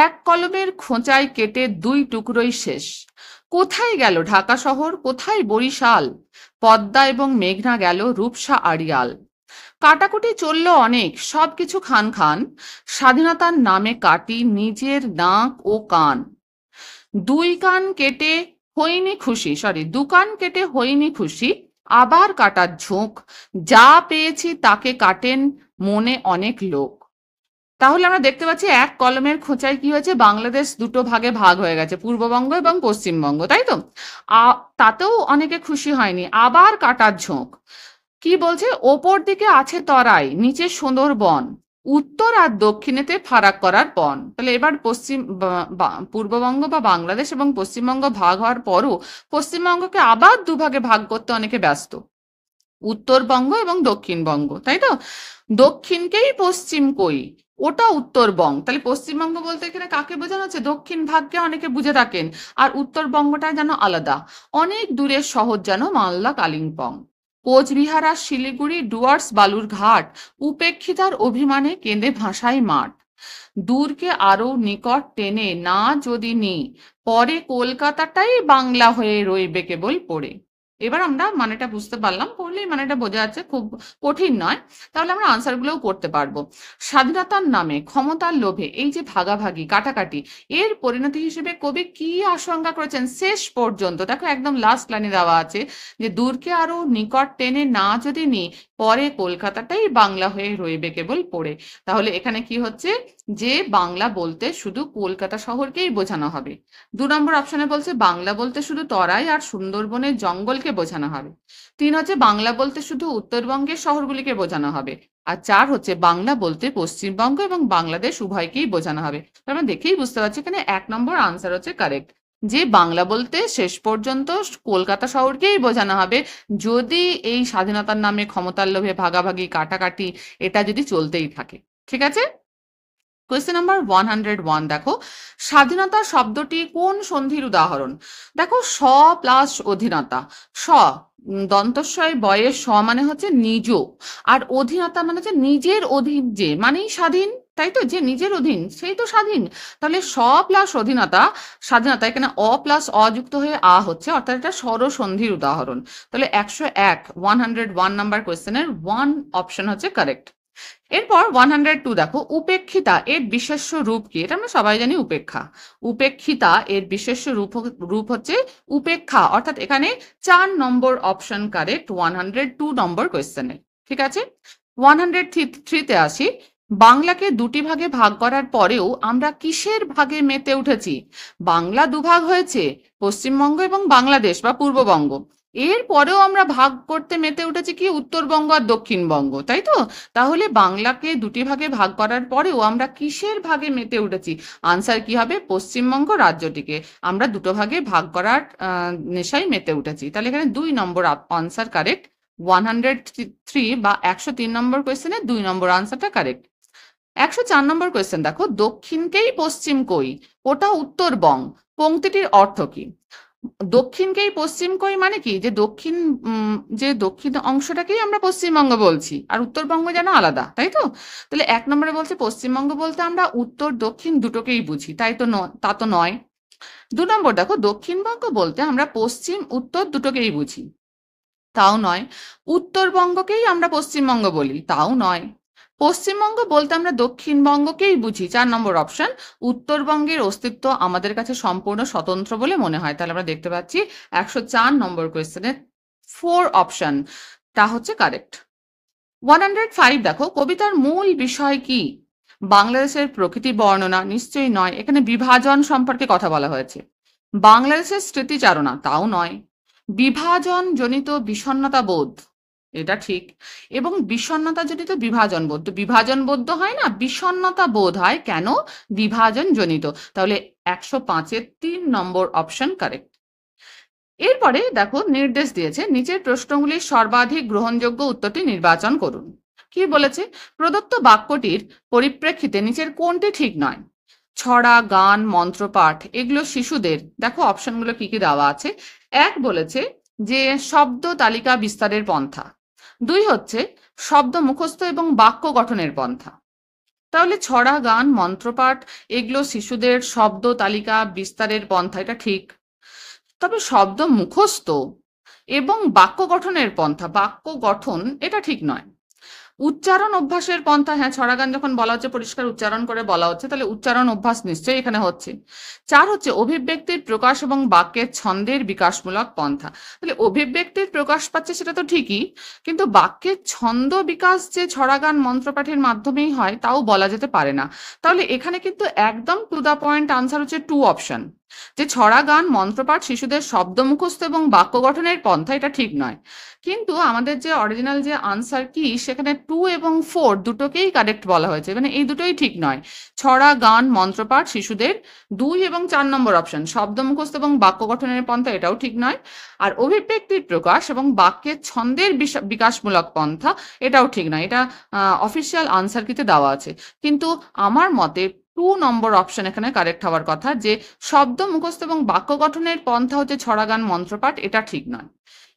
এক কলমের খোঁচায় কেটে 2 টুকরোই শেষ। কোথায় গেল ঢাকা শহর, কোথায় বরিশাল, পদ্মা এবং মেঘনা গেল রূপসা আড়িয়াল। কাটাকুটি চলল অনেক, সবকিছু খান খান, স্বাধীনতার নামে কাটি নিজের নাক ও কান। 2 কান কেটে হইনি খুশি, 2 কান কেটে হইনি খুশি, আবার কাটার ঝোঁক, যা পেয়েছি তাকে কাটেন মনে অনেক লোক। তাহলে আমরা দেখতে পাচ্ছি এক কলমের খোঁচায় কি হয়েছে, বাংলাদেশ দুটো ভাগে ভাগ হয়ে গেছে, পূর্ববঙ্গ এবং পশ্চিমবঙ্গ, তাই তো? তাতেও অনেকে খুশি হয়নি, আবার কাটার ঝোঁক। কি বলছে? ওপর দিকে আছে তরাই, নিচে সুন্দরবন, উত্তর আর দক্ষিণেতে ফারাক করার পণ। তাহলে এবার পূর্ববঙ্গ বা বাংলাদেশ এবং পশ্চিমবঙ্গ ভাগ হওয়ার পরও পশ্চিমবঙ্গকে আবার দুভাগে ভাগ করতে অনেকে ব্যস্ত, উত্তরবঙ্গ এবং দক্ষিণবঙ্গ, তাই তো? দক্ষিণকেই পশ্চিম কই, ওটা উত্তরবঙ্গ। তাহলে পশ্চিমবঙ্গ বলতে এখানে কাকে বোঝানো হচ্ছে? দক্ষিণ ভাগকে অনেকে বুঝে থাকেন, আর উত্তরবঙ্গটা যেন আলাদা, অনেক দূরের শহর যেন মালদা কালিম্পং। কোচবিহার আর শিলিগুড়ি ডুয়ার্স বালুর ঘাট, উপেক্ষিতার অভিমানে কেঁদে ভাষায় মাঠ। দূরকে আরো নিকট টেনে না যদি নি, পরে কলকাতাটাই বাংলা হয়ে রইবে কেবল পড়ে। এবার আমরা মানেটা বুঝতে পারলাম, পড়লেই মানেটা বোঝা যাচ্ছে, খুব কঠিন নয়। তাহলে আমরা আনসারগুলোও করতে পারবো। স্বাধীনতার নামে ক্ষমতার লোভে এই যে ভাগাভাগি কাটাকাটি, এর পরিণতি হিসেবে কবি কি আশঙ্কা করেছেন শেষ পর্যন্ত? দেখো একদম লাস্ট লাইনে দেওয়া আছে যে দূরকে আরো নিকট টেনে না যদি নি, পরে কলকাতাটাই বাংলা হয়ে রইবে কেবল পড়ে। তাহলে এখানে কি হচ্ছে যে বাংলা বলতে শুধু কলকাতা শহরকেই বোঝানো হবে। 2 নম্বর অপশনে বলছে বাংলা বলতে শুধু তরাই আর সুন্দরবনের জঙ্গলকে বোঝানো হবে। 3 হচ্ছে বাংলা বলতে শুধু উত্তরবঙ্গের শহরগুলিকে বোঝানো হবে। আর 4 হচ্ছে বাংলা বলতে পশ্চিমবঙ্গ এবং বাংলাদেশ উভয়কেই বোঝানো হবে। আমরা দেখেই বুঝতে পারছি এখানে 1 নম্বর আনসার হচ্ছে কারেক্ট, যে বাংলা বলতে শেষ পর্যন্ত কলকাতা শহরকেই বোঝানো হবে, যদি এই স্বাধীনতার নামে ক্ষমতার লোভে ভাগাভাগি কাটাকাটি এটা যদি চলতেই থাকে। ঠিক আছে? কোয়েশ্চেন নাম্বার 101 দেখো, স্বাধীনতা শব্দটি কোন সন্ধির উদাহরণ? দেখো স প্লাস অধীনতা, স দন্তস্বয় বয়ের স মানে হচ্ছে নিজ, আর অধীনতা মানে হচ্ছে নিজের অধীন, যে মানেই স্বাধীন, তাই তো? যে নিজের অধীন সেই তো স্বাধীন। তাহলে স প্লাস অধীনতা, স্বাধীনতা, এখানে অ প্লাস অ যুক্ত হয়ে আ হচ্ছে, অর্থাৎ এটা স্বরসন্ধির উদাহরণ। তাহলে 101 নাম্বার কোয়েশ্চেনের 1 অপশন হচ্ছে কারেক্ট। এরপর 102 দেখো, উপেক্ষিতা এর বিশেষ্য রূপ কি? এটা আমরা সবাই জানি উপেক্ষা। উপেক্ষিতা এর বিশেষ্য রূপ হচ্ছে উপেক্ষা, অর্থাৎ এখানে 4 নম্বর অপশন কারেক্ট 102 নম্বর কোয়েশ্চেনে। ঠিক আছে? 103 তে আসি। বাংলাকে দুটি ভাগে ভাগ করার পরেও আমরা কিসের ভাগে মেতে উঠেছি? বাংলা দুভাগ হয়েছে, পশ্চিমবঙ্গ এবং বাংলাদেশ বা পূর্ববঙ্গ। এর পরেও আমরা ভাগ করতে মেতে উঠেছি কি? উত্তরবঙ্গ আর দক্ষিণবঙ্গ, তাই তো? তাহলে বাংলাকে দুটি ভাগে ভাগ করার পরেও আমরা কিসের ভাগে মেতে উঠেছি? আনসার কি হবে? পশ্চিমবঙ্গ রাজ্যটিকে আমরা দুটো ভাগে ভাগ করার নেশায় মেতে উঠেছি। তাহলে এখানে 2 নম্বর আনসার কারেক্ট। 103 বা 103 নম্বর কোয়েশ্চেনে 2 নম্বর আনসারটা কারেক্ট। 104 নম্বর কোয়েশ্চেন দেখো, দক্ষিণকেই পশ্চিম কই, ওটা উত্তরবঙ্গ, পংক্তিটির অর্থ কি? দক্ষিণকেই পশ্চিম কই মানে কি? যে দক্ষিণ অংশটাকেই আমরা পশ্চিমবঙ্গ বলছি, আর উত্তরবঙ্গ যেন আলাদা, তাই তো? তাহলে 1 নম্বরে বলছে পশ্চিমবঙ্গ বলতে আমরা উত্তর দক্ষিণ দুটোকেই বুঝি, তাই তো? তা তো নয়। 2 নম্বর দেখো, দক্ষিণবঙ্গ বলতে আমরা পশ্চিম উত্তর দুটোকেই বুঝি, তাও নয়। উত্তরবঙ্গকেই আমরা পশ্চিমবঙ্গ বলি, তাও নয়। পশ্চিমবঙ্গ বলতে আমরা দক্ষিণবঙ্গকেই বুঝি, 4 নম্বর অপশন। উত্তরবঙ্গের অস্তিত্ব আমাদের কাছে সম্পূর্ণ স্বতন্ত্র বলে মনে হয়। তাহলে আমরা দেখতে পাচ্ছি 104 নম্বর কোয়েশ্চেনের 4 অপশন তা হচ্ছে কারেক্ট। 105 দেখো, কবিতার মূল বিষয় কি? বাংলাদেশের প্রকৃতি বর্ণনা? নিশ্চয়ই নয়, এখানে বিভাজন সম্পর্কে কথা বলা হয়েছে। বাংলাদেশের স্মৃতিচারণা? তাও নয়। বিভাজন জনিত বিষণ্ণতা বোধ? এটা ঠিক। এবং বিষণ্ণতা জনিত বিভাজন বোধ, তো বিভাজন বোধ হয় না, বিষণ্ণতা বোধ হয় কেন? বিভাজন জনিত। তাহলে 105-এর 3 নম্বর অপশন কারেক্ট। এরপরে দেখো নির্দেশ দিয়েছে, নিচের প্রশ্নগুলির সর্বাধিক গ্রহণযোগ্য উত্তরটি নির্বাচন করুন। কি বলেছে? প্রদত্ত বাক্যটির পরিপ্রেক্ষিতে নিচের কোনটি ঠিক নয়? ছড়া, গান, মন্ত্রপাঠ এগুলো শিশুদের, দেখো অপশনগুলো কি কি দেওয়া আছে। 1 বলেছে যে শব্দ তালিকা বিস্তারের পন্থা। 2 হচ্ছে শব্দ মুখস্থ এবং বাক্য গঠনের পন্থা। তাহলে ছড়া, গান, মন্ত্রপাঠ এগুলো শিশুদের শব্দ তালিকা বিস্তারের পন্থা, এটা ঠিক। তবে শব্দ মুখস্থ এবং বাক্য গঠনের পন্থা, বাক্য গঠন এটা ঠিক নয়। উচ্চারণ অভ্যাসের পন্থা, হ্যাঁ, ছড়া গান যখন বলা হচ্ছে পরিষ্কার উচ্চারণ করে বলা হচ্ছে, তাহলে উচ্চারণ অভ্যাস নিশ্চয়ই এখানে হচ্ছে। 4 হচ্ছে অভিব্যক্তির প্রকাশ এবং বাক্যের ছন্দের বিকাশমূলক পন্থা। তাহলে অভিব্যক্তির প্রকাশ পাচ্ছে সেটা তো ঠিকই, কিন্তু বাক্যের ছন্দ বিকাশ যে ছড়া গান মন্ত্রপাঠের মাধ্যমেই হয় তাও বলা যেতে পারে না। তাহলে এখানে কিন্তু একদম টু দা পয়েন্ট আনসার হচ্ছে 2 অপশন। যে ছড়া, গান, মন্ত্রপাঠ শিশুদের শব্দ মুখস্থ এবং বাক্য গঠনের পন্থা, এটা ঠিক নয়। কিন্তু আমাদের যে অরিজিনাল যে আনসার কি, সেখানে 2 এবং 4 দুটোকেই কারেক্ট বলা হয়েছে, মানে এই দুটোই ঠিক নয়। ছড়া, গান, মন্ত্রপাঠ শিশুদের 2 এবং 4 নম্বর অপশন শব্দ মুখস্থ এবং বাক্য গঠনের পন্থা, এটাও ঠিক নয়। আর অভিব্যক্তির প্রকাশ এবং বাক্যের ছন্দের বিকাশমূলক পন্থা, এটাও ঠিক নয়। এটা অফিসিয়াল আনসার কিতে দেওয়া আছে। কিন্তু আমার মতে 2 নম্বর অপশন এখানে কারেক্ট হওয়ার কথা, যে শব্দ মুখস্থ এবং বাক্য গঠনের পন্থা হচ্ছে ছড়া, গান, মন্ত্রপাঠ, এটা ঠিক নয়।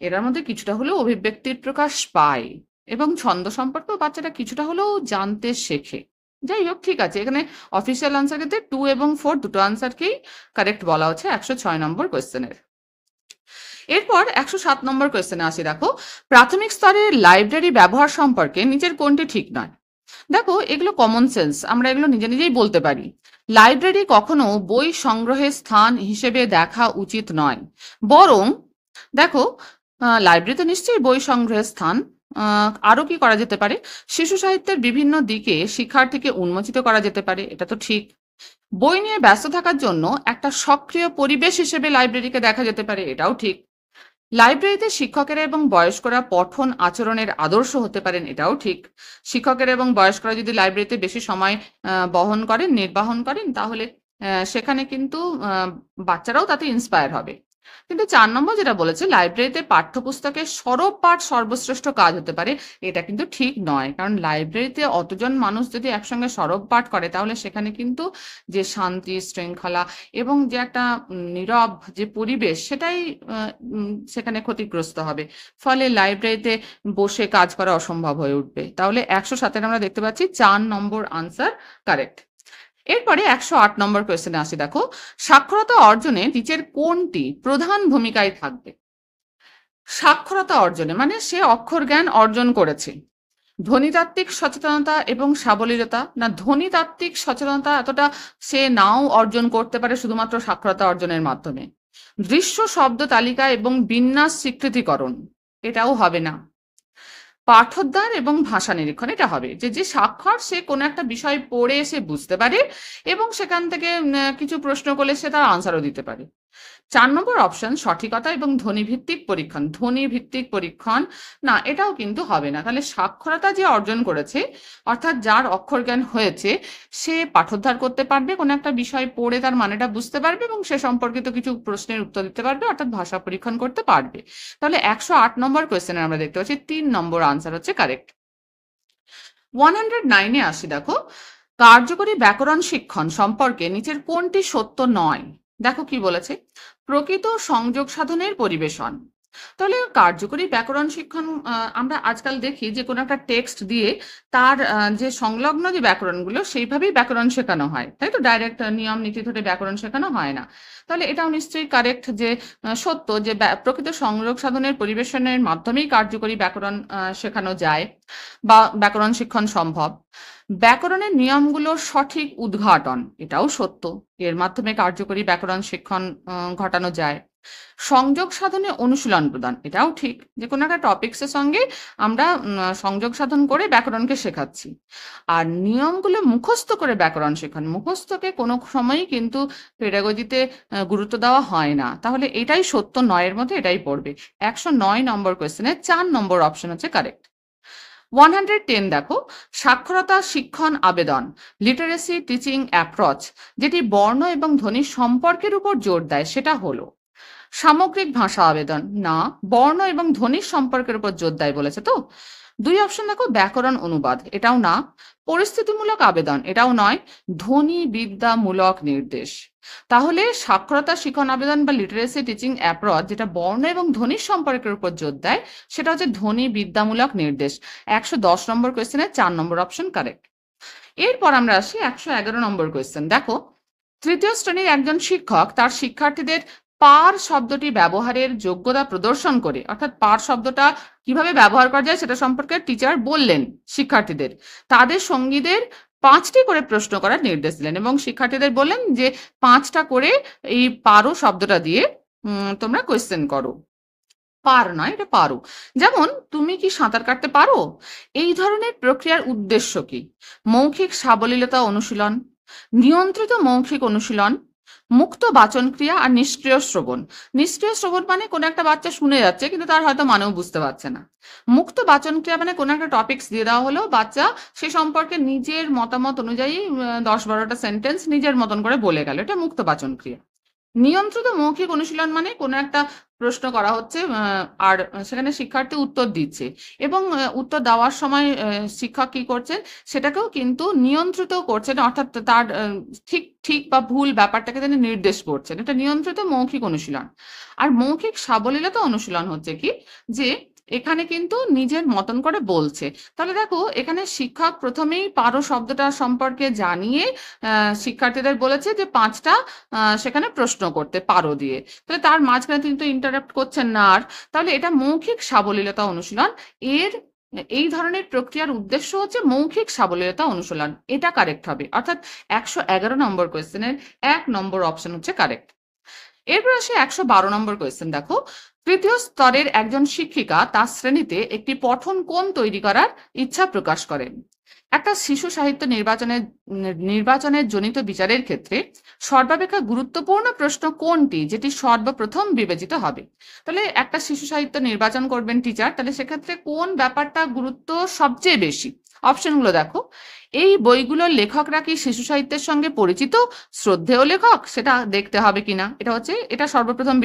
এটার মধ্যে কিছুটা হলেও অভিব্যক্তির প্রকাশ পায় এবং ছন্দ সম্পর্কেও বাচ্চারা কিছুটা হলেও জানতে শেখে। যাই হোক, ঠিক আছে, এখানে অফিসিয়াল আনসার ক্ষেত্রে 2 এবং 4 দুটো আনসারকেই কারেক্ট বলা হচ্ছে 106 নম্বর কোয়েশ্চেনের। এরপর 107 নম্বর কোয়েশ্চেনে আসি। দেখো, প্রাথমিক স্তরের লাইব্রেরি ব্যবহার সম্পর্কে নিচের কোনটি ঠিক নয়? দেখো, এগুলো কমন সেন্স, আমরা এগুলো নিজে নিজেই বলতে পারি। লাইব্রেরি কখনো বই সংগ্রহের স্থান হিসেবে দেখা উচিত নয়, বরং দেখো, লাইব্রেরি তো নিশ্চয়ই বই সংগ্রহের স্থান। আরো কি করা যেতে পারে? শিশু সাহিত্যের বিভিন্ন দিকে শিক্ষার্থীকে উন্মোচিত করা যেতে পারে, এটা তো ঠিক। বই নিয়ে ব্যস্ত থাকার জন্য একটা সক্রিয় পরিবেশ হিসেবে লাইব্রেরিকে দেখা যেতে পারে, এটাও ঠিক। লাইব্রেরিতে শিক্ষকেরা এবং বয়স্করা পঠন আচরণের আদর্শ হতে পারেন, এটাও ঠিক। শিক্ষকেরা এবং বয়স্করা যদি লাইব্রেরিতে বেশি সময় নির্বাহন করেন, তাহলে সেখানে কিন্তু বাচ্চারাও তাতে ইন্সপায়ার হবে। কিন্তু 4 নম্বর যেটা বলেছে, লাইব্রেরিতে পাঠ্যপুস্তকের সরব পাঠ সর্বশ্রেষ্ঠ কাজ হতে পারে, এটা কিন্তু ঠিক নয়। কারণ লাইব্রেরিতে অতজন মানুষ যদি একসঙ্গে সরব পাঠ করে, তাহলে সেখানে কিন্তু যে শান্তি, শৃঙ্খলা এবং যে একটা নীরব যে পরিবেশ, সেটাই সেখানে ক্ষতিগ্রস্ত হবে। ফলে লাইব্রেরিতে বসে কাজ করা অসম্ভব হয়ে উঠবে। তাহলে 107 আমরা দেখতে পাচ্ছি 4 নম্বর আনসার কারেক্ট। এরপরে 108 নম্বর কোয়েশ্চেনে আসি। দেখো, সাক্ষরতা অর্জনে নিচের কোনটি প্রধান ভূমিকায় থাকবে? সাক্ষরতা অর্জনে মানে সে অক্ষর জ্ঞান অর্জন করেছে, ধ্বনিতাত্ত্বিক সচেতনতা এবং সাবলীলতা, না ধ্বনিতাত্ত্বিক সচেতনতা এতটা সে নাও অর্জন করতে পারে শুধুমাত্র সাক্ষরতা অর্জনের মাধ্যমে, দৃশ্য শব্দ তালিকা এবং বিন্যাস স্বীকৃতিকরণ, এটাও হবে না। পাঠোদ্ধার এবং ভাষা নিরীক্ষণ, এটা হবে। যে সাক্ষর, সে কোনো একটা বিষয় পড়ে সে বুঝতে পারে এবং সেখান থেকে কিছু প্রশ্ন করলে সে তার আনসারও দিতে পারে। 4 নম্বর অপশন সঠিকতা এবং ধ্বনিভিত্তিক পরীক্ষণ, ধ্বনিভিত্তিক পরীক্ষণ না, এটাও কিন্তু হবে না। তাহলে সাক্ষরতা যে অর্জন করেছে, অর্থাৎ যার অক্ষর জ্ঞান হয়েছে, সে পাঠোদ্ধার করতে পারবে, কোনো একটা বিষয় পড়ে তার মানেটা বুঝতে পারবে এবং সে সম্পর্কিত কিছু প্রশ্নের উত্তর দিতে পারবে, অর্থাৎ ভাষা পরীক্ষণ করতে পারবে। তাহলে 108 নম্বর কোয়েশ্চেনে আমরা দেখতে পাচ্ছি 3 নম্বর আনসার হচ্ছে কারেক্ট। 109-এ আসি। দেখো, কার্যকরী ব্যাকরণ শিক্ষণ সম্পর্কে নিচের কোনটি সত্য নয়? দেখো কি বলেছে, প্রকৃত সংযোগ সাধনের পরিবেশন। তাহলে কার্যকরী ব্যাকরণ শিক্ষণ, আমরা আজকাল দেখি যে কোনো একটা টেক্সট দিয়ে তার যে সংলগ্ন যে ব্যাকরণগুলো, সেইভাবেই ব্যাকরণ শেখানো হয়, তাই তো? ডাইরেক্ট নিয়ম নীতি ধরে ব্যাকরণ শেখানো হয় না। তাহলে এটাও নিশ্চয়ই কারেক্ট, যে সত্য, যে প্রকৃত সংযোগ সাধনের পরিবেশনের মাধ্যমেই কার্যকরী ব্যাকরণ শেখানো যায় বা ব্যাকরণ শিক্ষণ সম্ভব। ব্যাকরণের নিয়মগুলোর সঠিক উদ্ঘাটন, এটাও সত্য, এর মাধ্যমে কার্যকরী ব্যাকরণ শিক্ষণ ঘটানো যায়। সংযোগ সাধনে অনুশীলন প্রদান, এটাও ঠিক, যে কোনো একটা টপিক্সের সঙ্গে আমরা সংযোগ সাধন করে ব্যাকরণকে শেখাচ্ছি। আর নিয়মগুলো মুখস্থ করে ব্যাকরণ শেখান, মুখস্থকে কোনো সময়ই কিন্তু পেডাগজিতে গুরুত্ব দেওয়া হয় না। তাহলে এটাই সত্য, 9-এর মধ্যে এটাই পড়বে। 109 নম্বর কোয়েশ্চেনে 4 নম্বর অপশন হচ্ছে কারেক্ট। 110 দেখো, সাক্ষরতা শিক্ষণ আবেদন, লিটারেসি টিচিং অ্যাপ্রোচ, যেটি বর্ণ এবং ধ্বনি সম্পর্কের উপর জোর দেয়, সেটা হলো সামগ্রিক ভাষা আবেদন, না বর্ণ এবং ধ্বনির সম্পর্কের উপর জোর দেয় বলেছে তো। 2 অপশন দেখো, ব্যাকরণ অনুবাদ, এটাও না। পরিস্থিতিমূলক আবেদন, এটাও নয়। ধ্বনি বিদ্যামূলক নির্দেশ। তাহলে সাক্ষরতা শিক্ষণ আবেদন বা লিটারেসি টিচিং অ্যাপ্রোচ, যেটা বর্ণ এবং ধ্বনির সম্পর্কের উপর জোর দেয়, সেটা হচ্ছে ধ্বনি বিদ্যামূলক নির্দেশ। 110 নম্বর কোয়েশ্চেনে 4 নম্বর অপশন কারেক্ট। এরপর আমরা আসি 111 নম্বর কোয়েশ্চেন। দেখো, তৃতীয় শ্রেণীর একজন শিক্ষক তার শিক্ষার্থীদের পার শব্দটি ব্যবহারের যোগ্যতা প্রদর্শন করে, অর্থাৎ পার শব্দটা কিভাবে ব্যবহার করা যায় সেটা সম্পর্কে টিচার বললেন শিক্ষার্থীদের। তাদের সঙ্গীদের 5টি করে প্রশ্ন করার নির্দেশ দিলেন এবং শিক্ষার্থীদের বললেন যে 5টা করে এই পারো শব্দটা দিয়ে তোমরা কোয়েশ্চেন করো। পার নয়, এটা পারো। যেমন, তুমি কি সাঁতার কাটতে পারো? এই ধরনের প্রক্রিয়ার উদ্দেশ্য কি? মৌখিক সাবলীলতা অনুশীলন, নিয়ন্ত্রিত মৌখিক অনুশীলন, মুক্ত বাচন ক্রিয়া আর নিষ্ক্রিয় শ্রবণ। নিষ্ক্রিয় শ্রবণ মানে কোনো একটা বাচ্চা শুনে যাচ্ছে কিন্তু তার হয়তো মানেও বুঝতে পারছে না। মুক্ত বাচন ক্রিয়া মানে কোনো একটা টপিকস দিয়ে দেওয়া হলো, বাচ্চা সে সম্পর্কে নিজের মতামত অনুযায়ী 10-12টা সেন্টেন্স নিজের মতন করে বলে গেল, এটা মুক্ত বাচন ক্রিয়া। নিয়ন্ত্রিত মৌখিক অনুশীলন মানে কোনো একটা প্রশ্ন করা হচ্ছে আর সেখানে শিক্ষার্থী উত্তর দিচ্ছে এবং উত্তর দেওয়ার সময় শিক্ষক কি করছেন সেটাকেও কিন্তু নিয়ন্ত্রিত করছেন, অর্থাৎ তার ঠিক ঠিক বা ভুল ব্যাপারটাকে তিনি নির্দেশ করছেন, এটা নিয়ন্ত্রিত মৌখিক অনুশীলন। আর মৌখিক সাবলীলতা অনুশীলন হচ্ছে কি, যে এখানে কিন্তু নিজের মতন করে বলছে। তাহলে দেখো এখানে শিক্ষক প্রথমেই পারো শব্দটা সম্পর্কে জানিয়ে শিক্ষার্থীদের বলেছে যে 5টা সেখানে প্রশ্ন করতে পারো দিয়ে, তাহলে তার মাঝখানে তিনি তো ইন্টারাপ্ট করছেন না আর। তাহলে এটা মৌখিক সাবলীলতা অনুশীলন। এর এই ধরনের প্রক্রিয়ার উদ্দেশ্য হচ্ছে মৌখিক সাবলীলতা অনুশীলন, এটা কারেক্ট হবে, অর্থাৎ 111 নম্বর কোয়েশ্চেনের 1 নম্বর অপশন হচ্ছে কারেক্ট। এরপর আসে 112 নম্বর কোয়েশ্চেন। দেখো, তৃতীয় স্তরের একজন শিক্ষিকা তার শ্রেণীতে একটি পঠন কোণ তৈরি করার ইচ্ছা প্রকাশ করেন। একটা শিশু সাহিত্য নির্বাচনের জনিত বিচারের ক্ষেত্রে সর্বাপেক্ষা গুরুত্বপূর্ণ প্রশ্ন কোনটি যেটি সর্বপ্রথম বিবেচিত হবে? তাহলে একটা শিশু সাহিত্য নির্বাচন করবেন টিচার, তাহলে সেক্ষেত্রে কোন ব্যাপারটা গুরুত্ব সবচেয়ে বেশি? অপশনগুলো দেখো, এই বইগুলোর লেখকরা কি শিশু সাহিত্যের সঙ্গে পরিচিত, শ্রদ্ধেয় লেখক, সেটা দেখতে হবে কিনা, এটা সর্বপ্রথম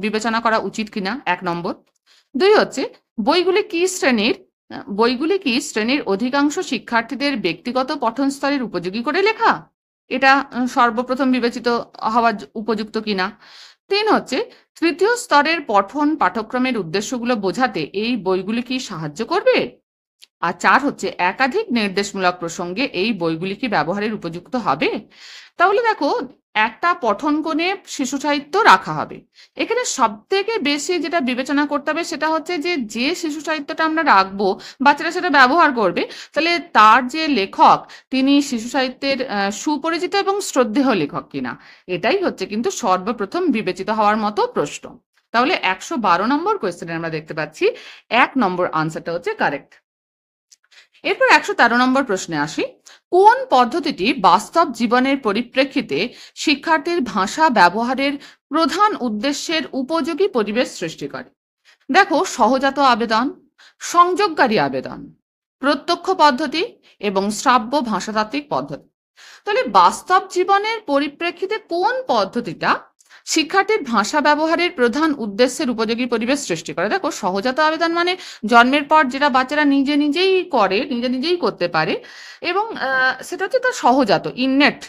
বিবেচনা করা উচিত কিনা, 1 নম্বর। 2 হচ্ছে বইগুলি কি শ্রেণীর অধিকাংশ শিক্ষার্থীদের ব্যক্তিগত পঠন স্তরের উপযোগী করে লেখা, এটা সর্বপ্রথম বিবেচিত হওয়া উপযুক্ত কিনা। 3 হচ্ছে তৃতীয় স্তরের পঠন পাঠ্যক্রমের উদ্দেশ্যগুলো বোঝাতে এই বইগুলি কি সাহায্য করবে। আর 4 হচ্ছে একাধিক নির্দেশমূলক প্রসঙ্গে এই বইগুলি কি ব্যবহারের উপযুক্ত হবে। তাহলে দেখো, একটা পঠন কোণে শিশু সাহিত্য রাখা হবে। এখানে সব থেকে বেশি যেটা বিবেচনা করতে হবে সেটা হচ্ছে যে শিশু সাহিত্যটা আমরা রাখবো, বাচ্চারা সেটা ব্যবহার করবে, তাহলে তার যে লেখক তিনি শিশু সাহিত্যের সুপরিচিত এবং শ্রদ্ধেয় লেখক কিনা, এটাই হচ্ছে কিন্তু সর্বপ্রথম বিবেচিত হওয়ার মতো প্রশ্ন। তাহলে 112 নম্বর কোয়েশ্চেনে আমরা দেখতে পাচ্ছি 1 নম্বর আনসারটা হচ্ছে কারেক্ট। এরপর 113 নম্বর প্রশ্নে আসি, কোন পদ্ধতিটি বাস্তব জীবনের পরিপ্রেক্ষিতে শিক্ষার্থীর ভাষা ব্যবহারের প্রধান উদ্দেশ্যের উপযোগী পরিবেশ সৃষ্টি করে? দেখো, সহজাত আবেদন, সংযোগকারী আবেদন, প্রত্যক্ষ পদ্ধতি এবং শ্রাব্য ভাষাতাত্ত্বিক পদ্ধতি। তাহলে বাস্তব জীবনের পরিপ্রেক্ষিতে কোন পদ্ধতিটা শিক্ষার্থীর ভাষা ব্যবহারের প্রধান উদ্দেশ্যের উপযোগী পরিবেশ সৃষ্টি করে? দেখো, সহজাত আবেদন মানে জন্মের পর যেটা বাচ্চারা নিজে নিজেই করতে পারে এবং সেটা হচ্ছে তার সহজাত, ইননেট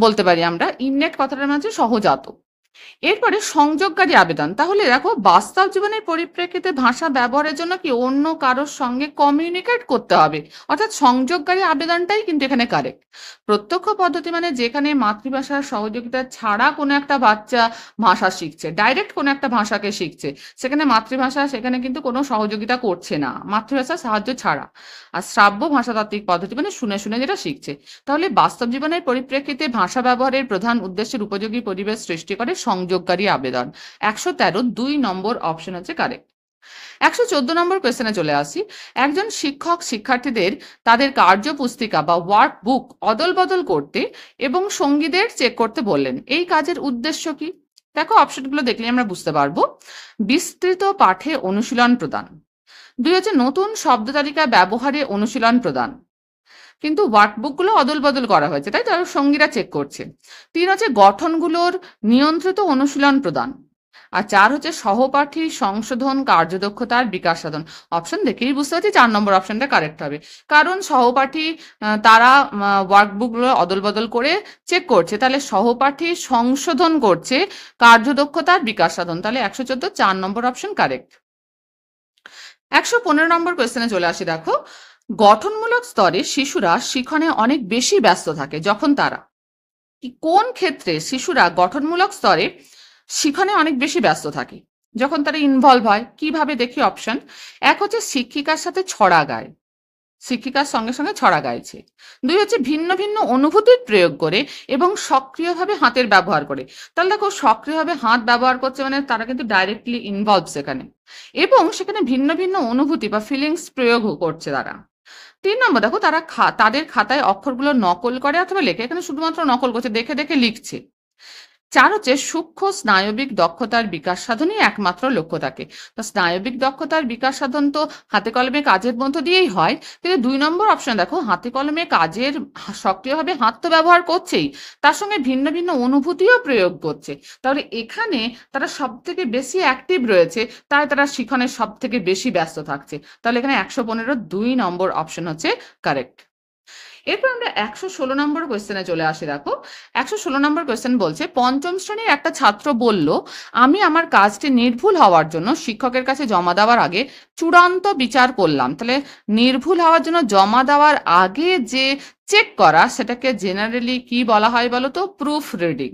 বলতে পারি আমরা, ইননেট কথাটার মানে হচ্ছে সহজাত। এরপরে সংযোগকারী আবেদন, তাহলে দেখো বাস্তব জীবনের পরিপ্রেক্ষিতে ভাষা ব্যবহারের জন্য কি অন্য কারোর সঙ্গে কমিউনিকেট করতে হবে, অর্থাৎ সংযোগকারী আবেদনটাই কিন্তু এখানে কারেক্ট। প্রত্যক্ষ পদ্ধতি মানে যেখানে মাতৃভাষার সহযোগিতা ছাড়া কোনো একটা বাচ্চা ভাষা শিখছে, ডাইরেক্ট কোনো একটা ভাষাকে শিখছে, সেখানে কিন্তু কোনো সহযোগিতা করছে না, মাতৃভাষার সাহায্য ছাড়া। আর শ্রাব্য ভাষাতাত্ত্বিক পদ্ধতি মানে শুনে শুনে যেটা শিখছে। তাহলে বাস্তব জীবনের পরিপ্রেক্ষিতে ভাষা ব্যবহারের প্রধান উদ্দেশ্যের উপযোগী পরিবেশ সৃষ্টি করে সংযোগকারী আবেদন। 113 2 নম্বর অপশন হচ্ছে কারেক্ট। 114 নম্বর কোয়েশ্চেনে চলে আসি, একজন শিক্ষক শিক্ষার্থীদের তাদের কার্যপুস্তিকা বা ওয়ার্ক বুক অদল বদল করতে এবং সঙ্গীদের চেক করতে বললেন, এই কাজের উদ্দেশ্য কি? দেখো, অপশনগুলো দেখলে আমরা বুঝতে পারবো। বিস্তৃত পাঠে অনুশীলন প্রদান। 2 হচ্ছে নতুন শব্দ তালিকা ব্যবহারে অনুশীলন প্রদান, কিন্তু ওয়ার্কবুকগুলো অদল বদল করা হয়েছে, তাই তার সঙ্গীরা চেক করছে। 3 হচ্ছে গঠনগুলোর নিয়ন্ত্রিত অনুশীলন প্রদান। আর 4 হচ্ছে সহপাঠী সংশোধন কার্যদক্ষতার বিকাশ সাধন। অপশন দেখেই বুঝতে পারছি 4 নম্বর অপশনটা কারেক্ট হবে, কারণ সহপাঠী তারা ওয়ার্কবুকগুলো অদল বদল করে চেক করছে, তাহলে সহপাঠী সংশোধন করছে কার্যদক্ষতার বিকাশ সাধন, তাহলে 114 4 নম্বর অপশন কারেক্ট। 115 নম্বর কোয়েশ্চেনে চলে আসি। দেখো, গঠনমূলক স্তরে শিশুরা শিখনে অনেক বেশি ব্যস্ত থাকে যখন তারা কোন ক্ষেত্রে শিশুরা গঠনমূলক স্তরে শিখনে অনেক বেশি ব্যস্ত থাকে যখন তারা ইনভলভ হয়, কিভাবে দেখি? অপশন 1 হচ্ছে শিক্ষিকার সাথে ছড়া গায়, শিক্ষিকার সঙ্গে সঙ্গে ছড়া গাইছে। 2 হচ্ছে ভিন্ন ভিন্ন অনুভূতির প্রয়োগ করে এবং সক্রিয়ভাবে হাতের ব্যবহার করে। তাহলে দেখো, সক্রিয়ভাবে হাত ব্যবহার করছে মানে তারা কিন্তু ডাইরেক্টলি ইনভলভ সেখানে, এবং সেখানে ভিন্ন ভিন্ন অনুভূতি বা ফিলিংস প্রয়োগ করছে তারা। 3 নম্বর, দেখো তারা তাদের খাতায় অক্ষরগুলো নকল করে অথবা লেখে, এখানে শুধুমাত্র নকল করছে, দেখে দেখে লিখছে। 4 হচ্ছে সূক্ষ্ম স্নায়বিক দক্ষতার বিকাশ সাধনই একমাত্র লক্ষ্য থাকে। তো স্নায়বিক দক্ষতার বিকাশ সাধন তো হাতে কলমে কাজের মধ্য দিয়েই হয়, কিন্তু 2 নম্বর অপশন দেখো, হাতে কলমে কাজের সক্রিয়ভাবে হাত তো ব্যবহার করছেই, তার সঙ্গে ভিন্ন ভিন্ন অনুভূতিও প্রয়োগ করছে। তাহলে এখানে তারা সব থেকে বেশি অ্যাক্টিভ রয়েছে, তাই তারা শিখনে সব থেকে বেশি ব্যস্ত থাকছে। তাহলে এখানে 115 2 নম্বর অপশন হচ্ছে কারেক্ট। এরপর আমরা 116 নম্বর কোয়েশ্চেনে চলে আসি। দেখো 116 নম্বর কোয়েশ্চেন বলছে, পঞ্চম শ্রেণীর একটা ছাত্র বলল, আমি আমার কাজটি নির্ভুল হওয়ার জন্য শিক্ষকের কাছে জমা দেওয়ার আগে চূড়ান্ত বিচার করলাম। তাহলে নির্ভুল হওয়ার জন্য জমা দেওয়ার আগে যে চেক করা, সেটাকে জেনারেলি কি বলা হয় বলো তো? Proof reading.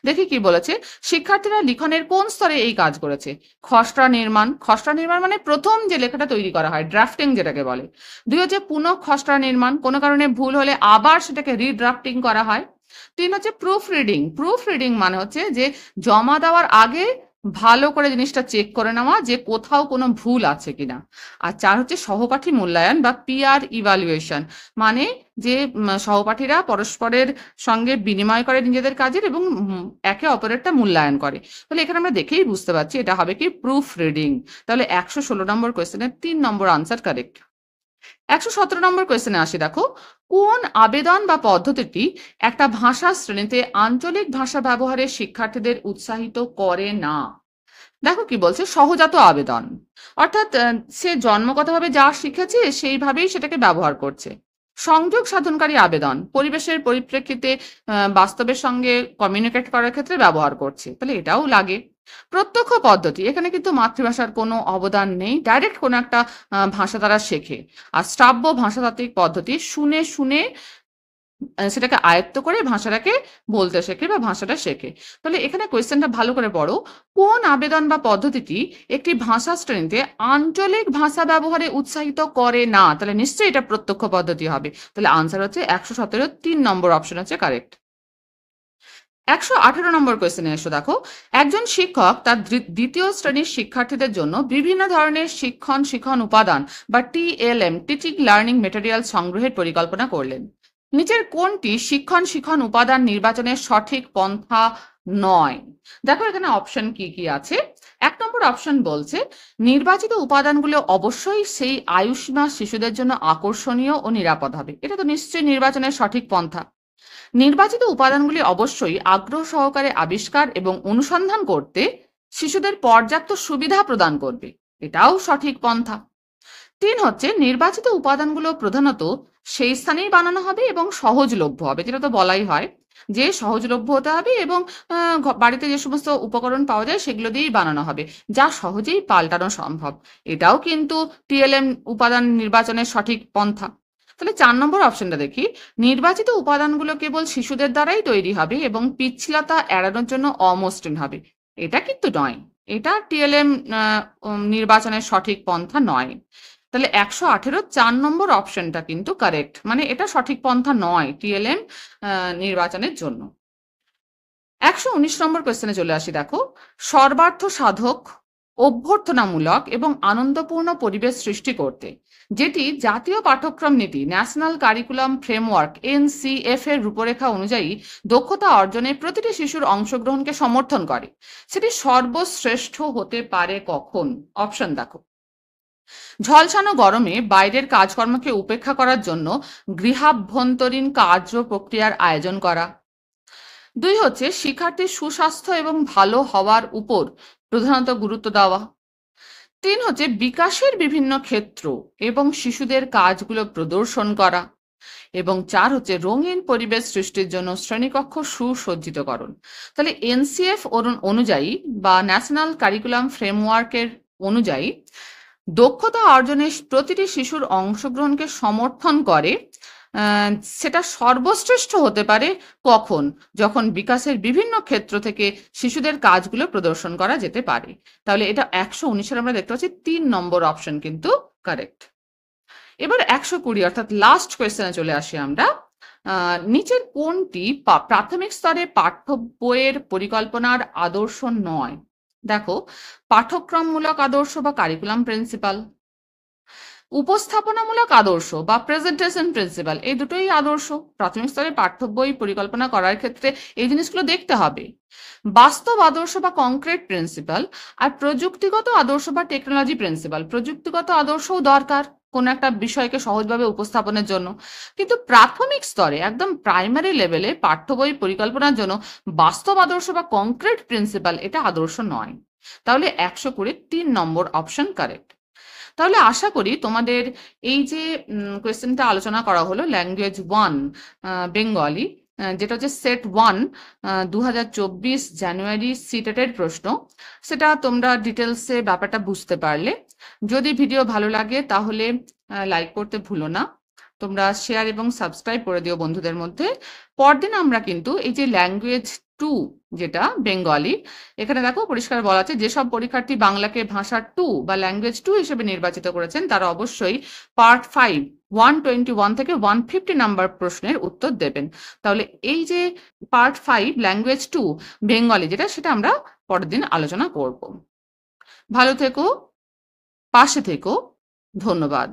দেখি কি বলেছে, শিক্ষার্থীরা লিখনের কোন স্তরে এই কাজ করেছে? খসড়া নির্মাণ। খসড়া নির্মাণ মানে প্রথম যে লেখাটা তৈরি করা হয়, ড্রাফটিং যেটাকে বলে। 2 হচ্ছে পুনঃ খসড়া নির্মাণ, কোনো কারণে ভুল হলে আবার সেটাকে রিড্রাফটিং করা হয়। 3 হচ্ছে প্রুফ রিডিং। প্রুফ রিডিং মানে হচ্ছে যে জমা দেওয়ার আগে ভালো করে জিনিসটা চেক করে নেওয়া যে কোথাও কোনো ভুল আছে কিনা। আর 4 হচ্ছে সহপাঠী মূল্যায়ন বা পিয়ার ইভালুয়েশন, মানে যে সহপাঠীরা পরস্পরের সঙ্গে বিনিময় করে নিজেদের কাজের এবং একে অপরেরটা মূল্যায়ন করে। তাহলে এখানে আমরা দেখেই বুঝতে পারছি এটা হবে কি? Proof reading. তাহলে 116 নম্বর কোয়েশ্চেনের 3 নম্বর আনসার কারেক্ট। 117 নম্বর কোয়েশ্চেনে আসি। দেখো, কোন আবেদন বা পদ্ধতিটি একটা ভাষা শ্রেণীতে আঞ্চলিক ভাষা ব্যবহারে শিক্ষার্থীদের উৎসাহিত করে না? দেখো কি বলছে, সহজাত আবেদন, অর্থাৎ সে জন্মগতভাবে যা শিখেছে সেইভাবেই সেটাকে ব্যবহার করছে। সংযোগ সাধনকারী আবেদন, পরিবেশের পরিপ্রেক্ষিতে বাস্তবের সঙ্গে কমিউনিকেট করার ক্ষেত্রে ব্যবহার করছে, তাহলে এটাও লাগে। প্রত্যক্ষ পদ্ধতি, এখানে কিন্তু মাতৃভাষার কোনো অবদান নেই, ডাইরেক্ট কোনো একটা ভাষা তারা শেখে। আর শ্রাব্য ভাষাতাত্ত্বিক পদ্ধতি, শুনে শুনে সেটাকে আয়ত্ত করে ভাষাটাকে বলতে শেখে বা ভাষাটা শেখে। তাহলে এখানে কোয়েশ্চেনটা ভালো করে পড়ো, কোন আবেদন বা পদ্ধতিটি একটি ভাষা শ্রেণীতে আঞ্চলিক ভাষা ব্যবহারে উৎসাহিত করে না? তাহলে নিশ্চয়ই এটা প্রত্যক্ষ পদ্ধতি হবে। তাহলে আনসার হচ্ছে 117 3 নম্বর অপশন হচ্ছে কারেক্ট। 118 নম্বর কোয়েশ্চেনে এসো। দেখো, একজন শিক্ষক তার দ্বিতীয় শ্রেণীর শিক্ষার্থীদের জন্য বিভিন্ন ধরনের শিক্ষণ উপাদান বা টিএলএম, টিচিং লার্নিং মেটেরিয়াল সংগ্রহের পরিকল্পনা করলেন। নিচের কোনটি শিক্ষণ উপাদান নির্বাচনের সঠিক পন্থা নয়? দেখো এখানে অপশন কি কি আছে। 1 নম্বর অপশন বলছে, নির্বাচিত উপাদানগুলো অবশ্যই সেই আয়ুষ্মা শিশুদের জন্য আকর্ষণীয় ও নিরাপদ হবে। এটা তো নিশ্চয়ই নির্বাচনের সঠিক পন্থা। নির্বাচিত উপাদানগুলি অবশ্যই আগ্রহ সহকারে আবিষ্কার এবং অনুসন্ধান করতে শিশুদের পর্যাপ্ত সুবিধা প্রদান করবে, এটাও সঠিক পন্থা। 3 হচ্ছে, নির্বাচিত উপাদানগুলো প্রধানত সেই স্থানেই বানানো হবে এবং সহজলভ্য হবে, যেটা তো বলাই হয় যে সহজলভ্য হতে হবে এবং বাড়িতে যে সমস্ত উপকরণ পাওয়া যায় সেগুলো দিয়েই বানানো হবে, যা সহজেই পাল্টানো সম্ভব। এটাও কিন্তু টিএলএম উপাদান নির্বাচনের সঠিক পন্থা। তাহলে 4 নম্বর অপশনটা দেখি, নির্বাচিত উপাদানগুলো কেবল শিশুদের দ্বারাই তৈরি হবে এবং পিচ্ছিলতা এড়ানোর জন্য অমসৃণ হবে। এটা কিন্তু নয়, এটা টিএলএম নির্বাচনের সঠিক পন্থা নয়। তাহলে 118 4 নম্বর অপশনটা কিন্তু কারেক্ট, মানে এটা সঠিক পন্থা নয় টিএলএম নির্বাচনের জন্য। 119 নম্বর কোয়েশ্চেনে চলে আসি। দেখো, সর্বার্থ সাধক, অভ্যর্থনামূলক এবং আনন্দপূর্ণ পরিবেশ সৃষ্টি করতে যেটি জাতীয় পাঠ্যক্রম নীতি ন্যাশনাল কারিকুলাম ফ্রেমওয়ার্ক এনসিএফ এর রূপরেখা অনুযায়ী দক্ষতা অর্জনে প্রতিটি শিশুর অংশগ্রহণকে সমর্থন করে, সেটি সর্বশ্রেষ্ঠ হতে পারে কখন? অপশন দেখো, ঝলসানো গরমে বাইরের কাজকর্মকে উপেক্ষা করার জন্য গৃহাভ্যন্তরীণ কার্য প্রক্রিয়ার আয়োজন করা। 2 হচ্ছে, শিক্ষার্থীর সুস্বাস্থ্য এবং ভালো হওয়ার উপর প্রধানত গুরুত্ব দেওয়া। 3 হচ্ছে, বিকাশের বিভিন্ন ক্ষেত্র এবং শিশুদের কাজগুলো প্রদর্শন করা। এবং 4 হচ্ছে, রঙিন পরিবেশ সৃষ্টির জন্য শ্রেণীকক্ষ সুসজ্জিতকরণ। তাহলে এনসিএফ অনুযায়ী বা ন্যাশনাল কারিকুলাম ফ্রেমওয়ার্কের অনুযায়ী দক্ষতা অর্জনে প্রতিটি শিশুর অংশগ্রহণকে সমর্থন করে, সেটা সর্বশ্রেষ্ঠ হতে পারে কখন? যখন বিকাশের বিভিন্ন ক্ষেত্র থেকে শিশুদের কাজগুলো প্রদর্শন করা যেতে পারে। তাহলে এটা 119 আমরা দেখতে পাচ্ছি 3 নম্বর অপশন কিন্তু কারেক্ট। এবার 120 অর্থাৎ লাস্ট কোয়েশ্চেনে চলে আসি আমরা। নিচের কোনটি প্রাথমিক স্তরে পাঠ্য বইয়ের পরিকল্পনার আদর্শ নয়? দেখো, পাঠ্যক্রমমূলক আদর্শ বা কারিকুলাম প্রিন্সিপাল, উপস্থাপনামূলক আদর্শ বা প্রেজেন্টেশন প্রিন্সিপাল, এই দুটোই আদর্শ। প্রাথমিক স্তরে পাঠ্য বই পরিকল্পনা করার ক্ষেত্রে এই জিনিসগুলো দেখতে হবে। বাস্তব আদর্শ বা কংক্রিট প্রিন্সিপাল, আর প্রযুক্তিগত আদর্শ বা টেকনোলজি প্রিন্সিপাল। প্রযুক্তিগত আদর্শও দরকার কোন একটা বিষয়কে সহজভাবে উপস্থাপনের জন্য, কিন্তু প্রাথমিক স্তরে একদম প্রাইমারি লেভেলে পাঠ্য বই পরিকল্পনার জন্য বাস্তব আদর্শ বা কংক্রিট প্রিন্সিপাল এটা আদর্শ নয়। তাহলে 100 করে 3 নম্বর অপশন কারেক্ট। তাহলে আশা করি তোমাদের এই যে কোয়েশ্চেনটা আলোচনা করা হলো ল্যাঙ্গুয়েজ 1 বেঙ্গলি, যেটা হচ্ছে সেট 1 2024 জানুয়ারি সিটেটের প্রশ্ন, সেটা তোমরা ডিটেলসে ব্যাপারটা বুঝতে পারলে। যদি ভিডিও ভালো লাগে তাহলে লাইক করতে ভুলো না, তোমরা শেয়ার এবং সাবস্ক্রাইব করে দিও বন্ধুদের মধ্যে। পরদিন আমরা কিন্তু এই যে ল্যাঙ্গুয়েজ 2 যেটা বেঙ্গলি, এখানে দেখো পরিষ্কার বলা আছে যেসব পরীক্ষার্থী বাংলাকে ভাষা 2 বা ল্যাঙ্গুয়েজ 2 হিসেবে নির্বাচিত করেছেন তারা অবশ্যই পার্ট 5 121 থেকে 150 নাম্বার প্রশ্নের উত্তর দেবেন। তাহলে এই যে পার্ট 5 ল্যাঙ্গুয়েজ 2 বেঙ্গলি যেটা, সেটা আমরা পরের দিন আলোচনা করব। ভালো থেকো, পাশে থেকো, ধন্যবাদ।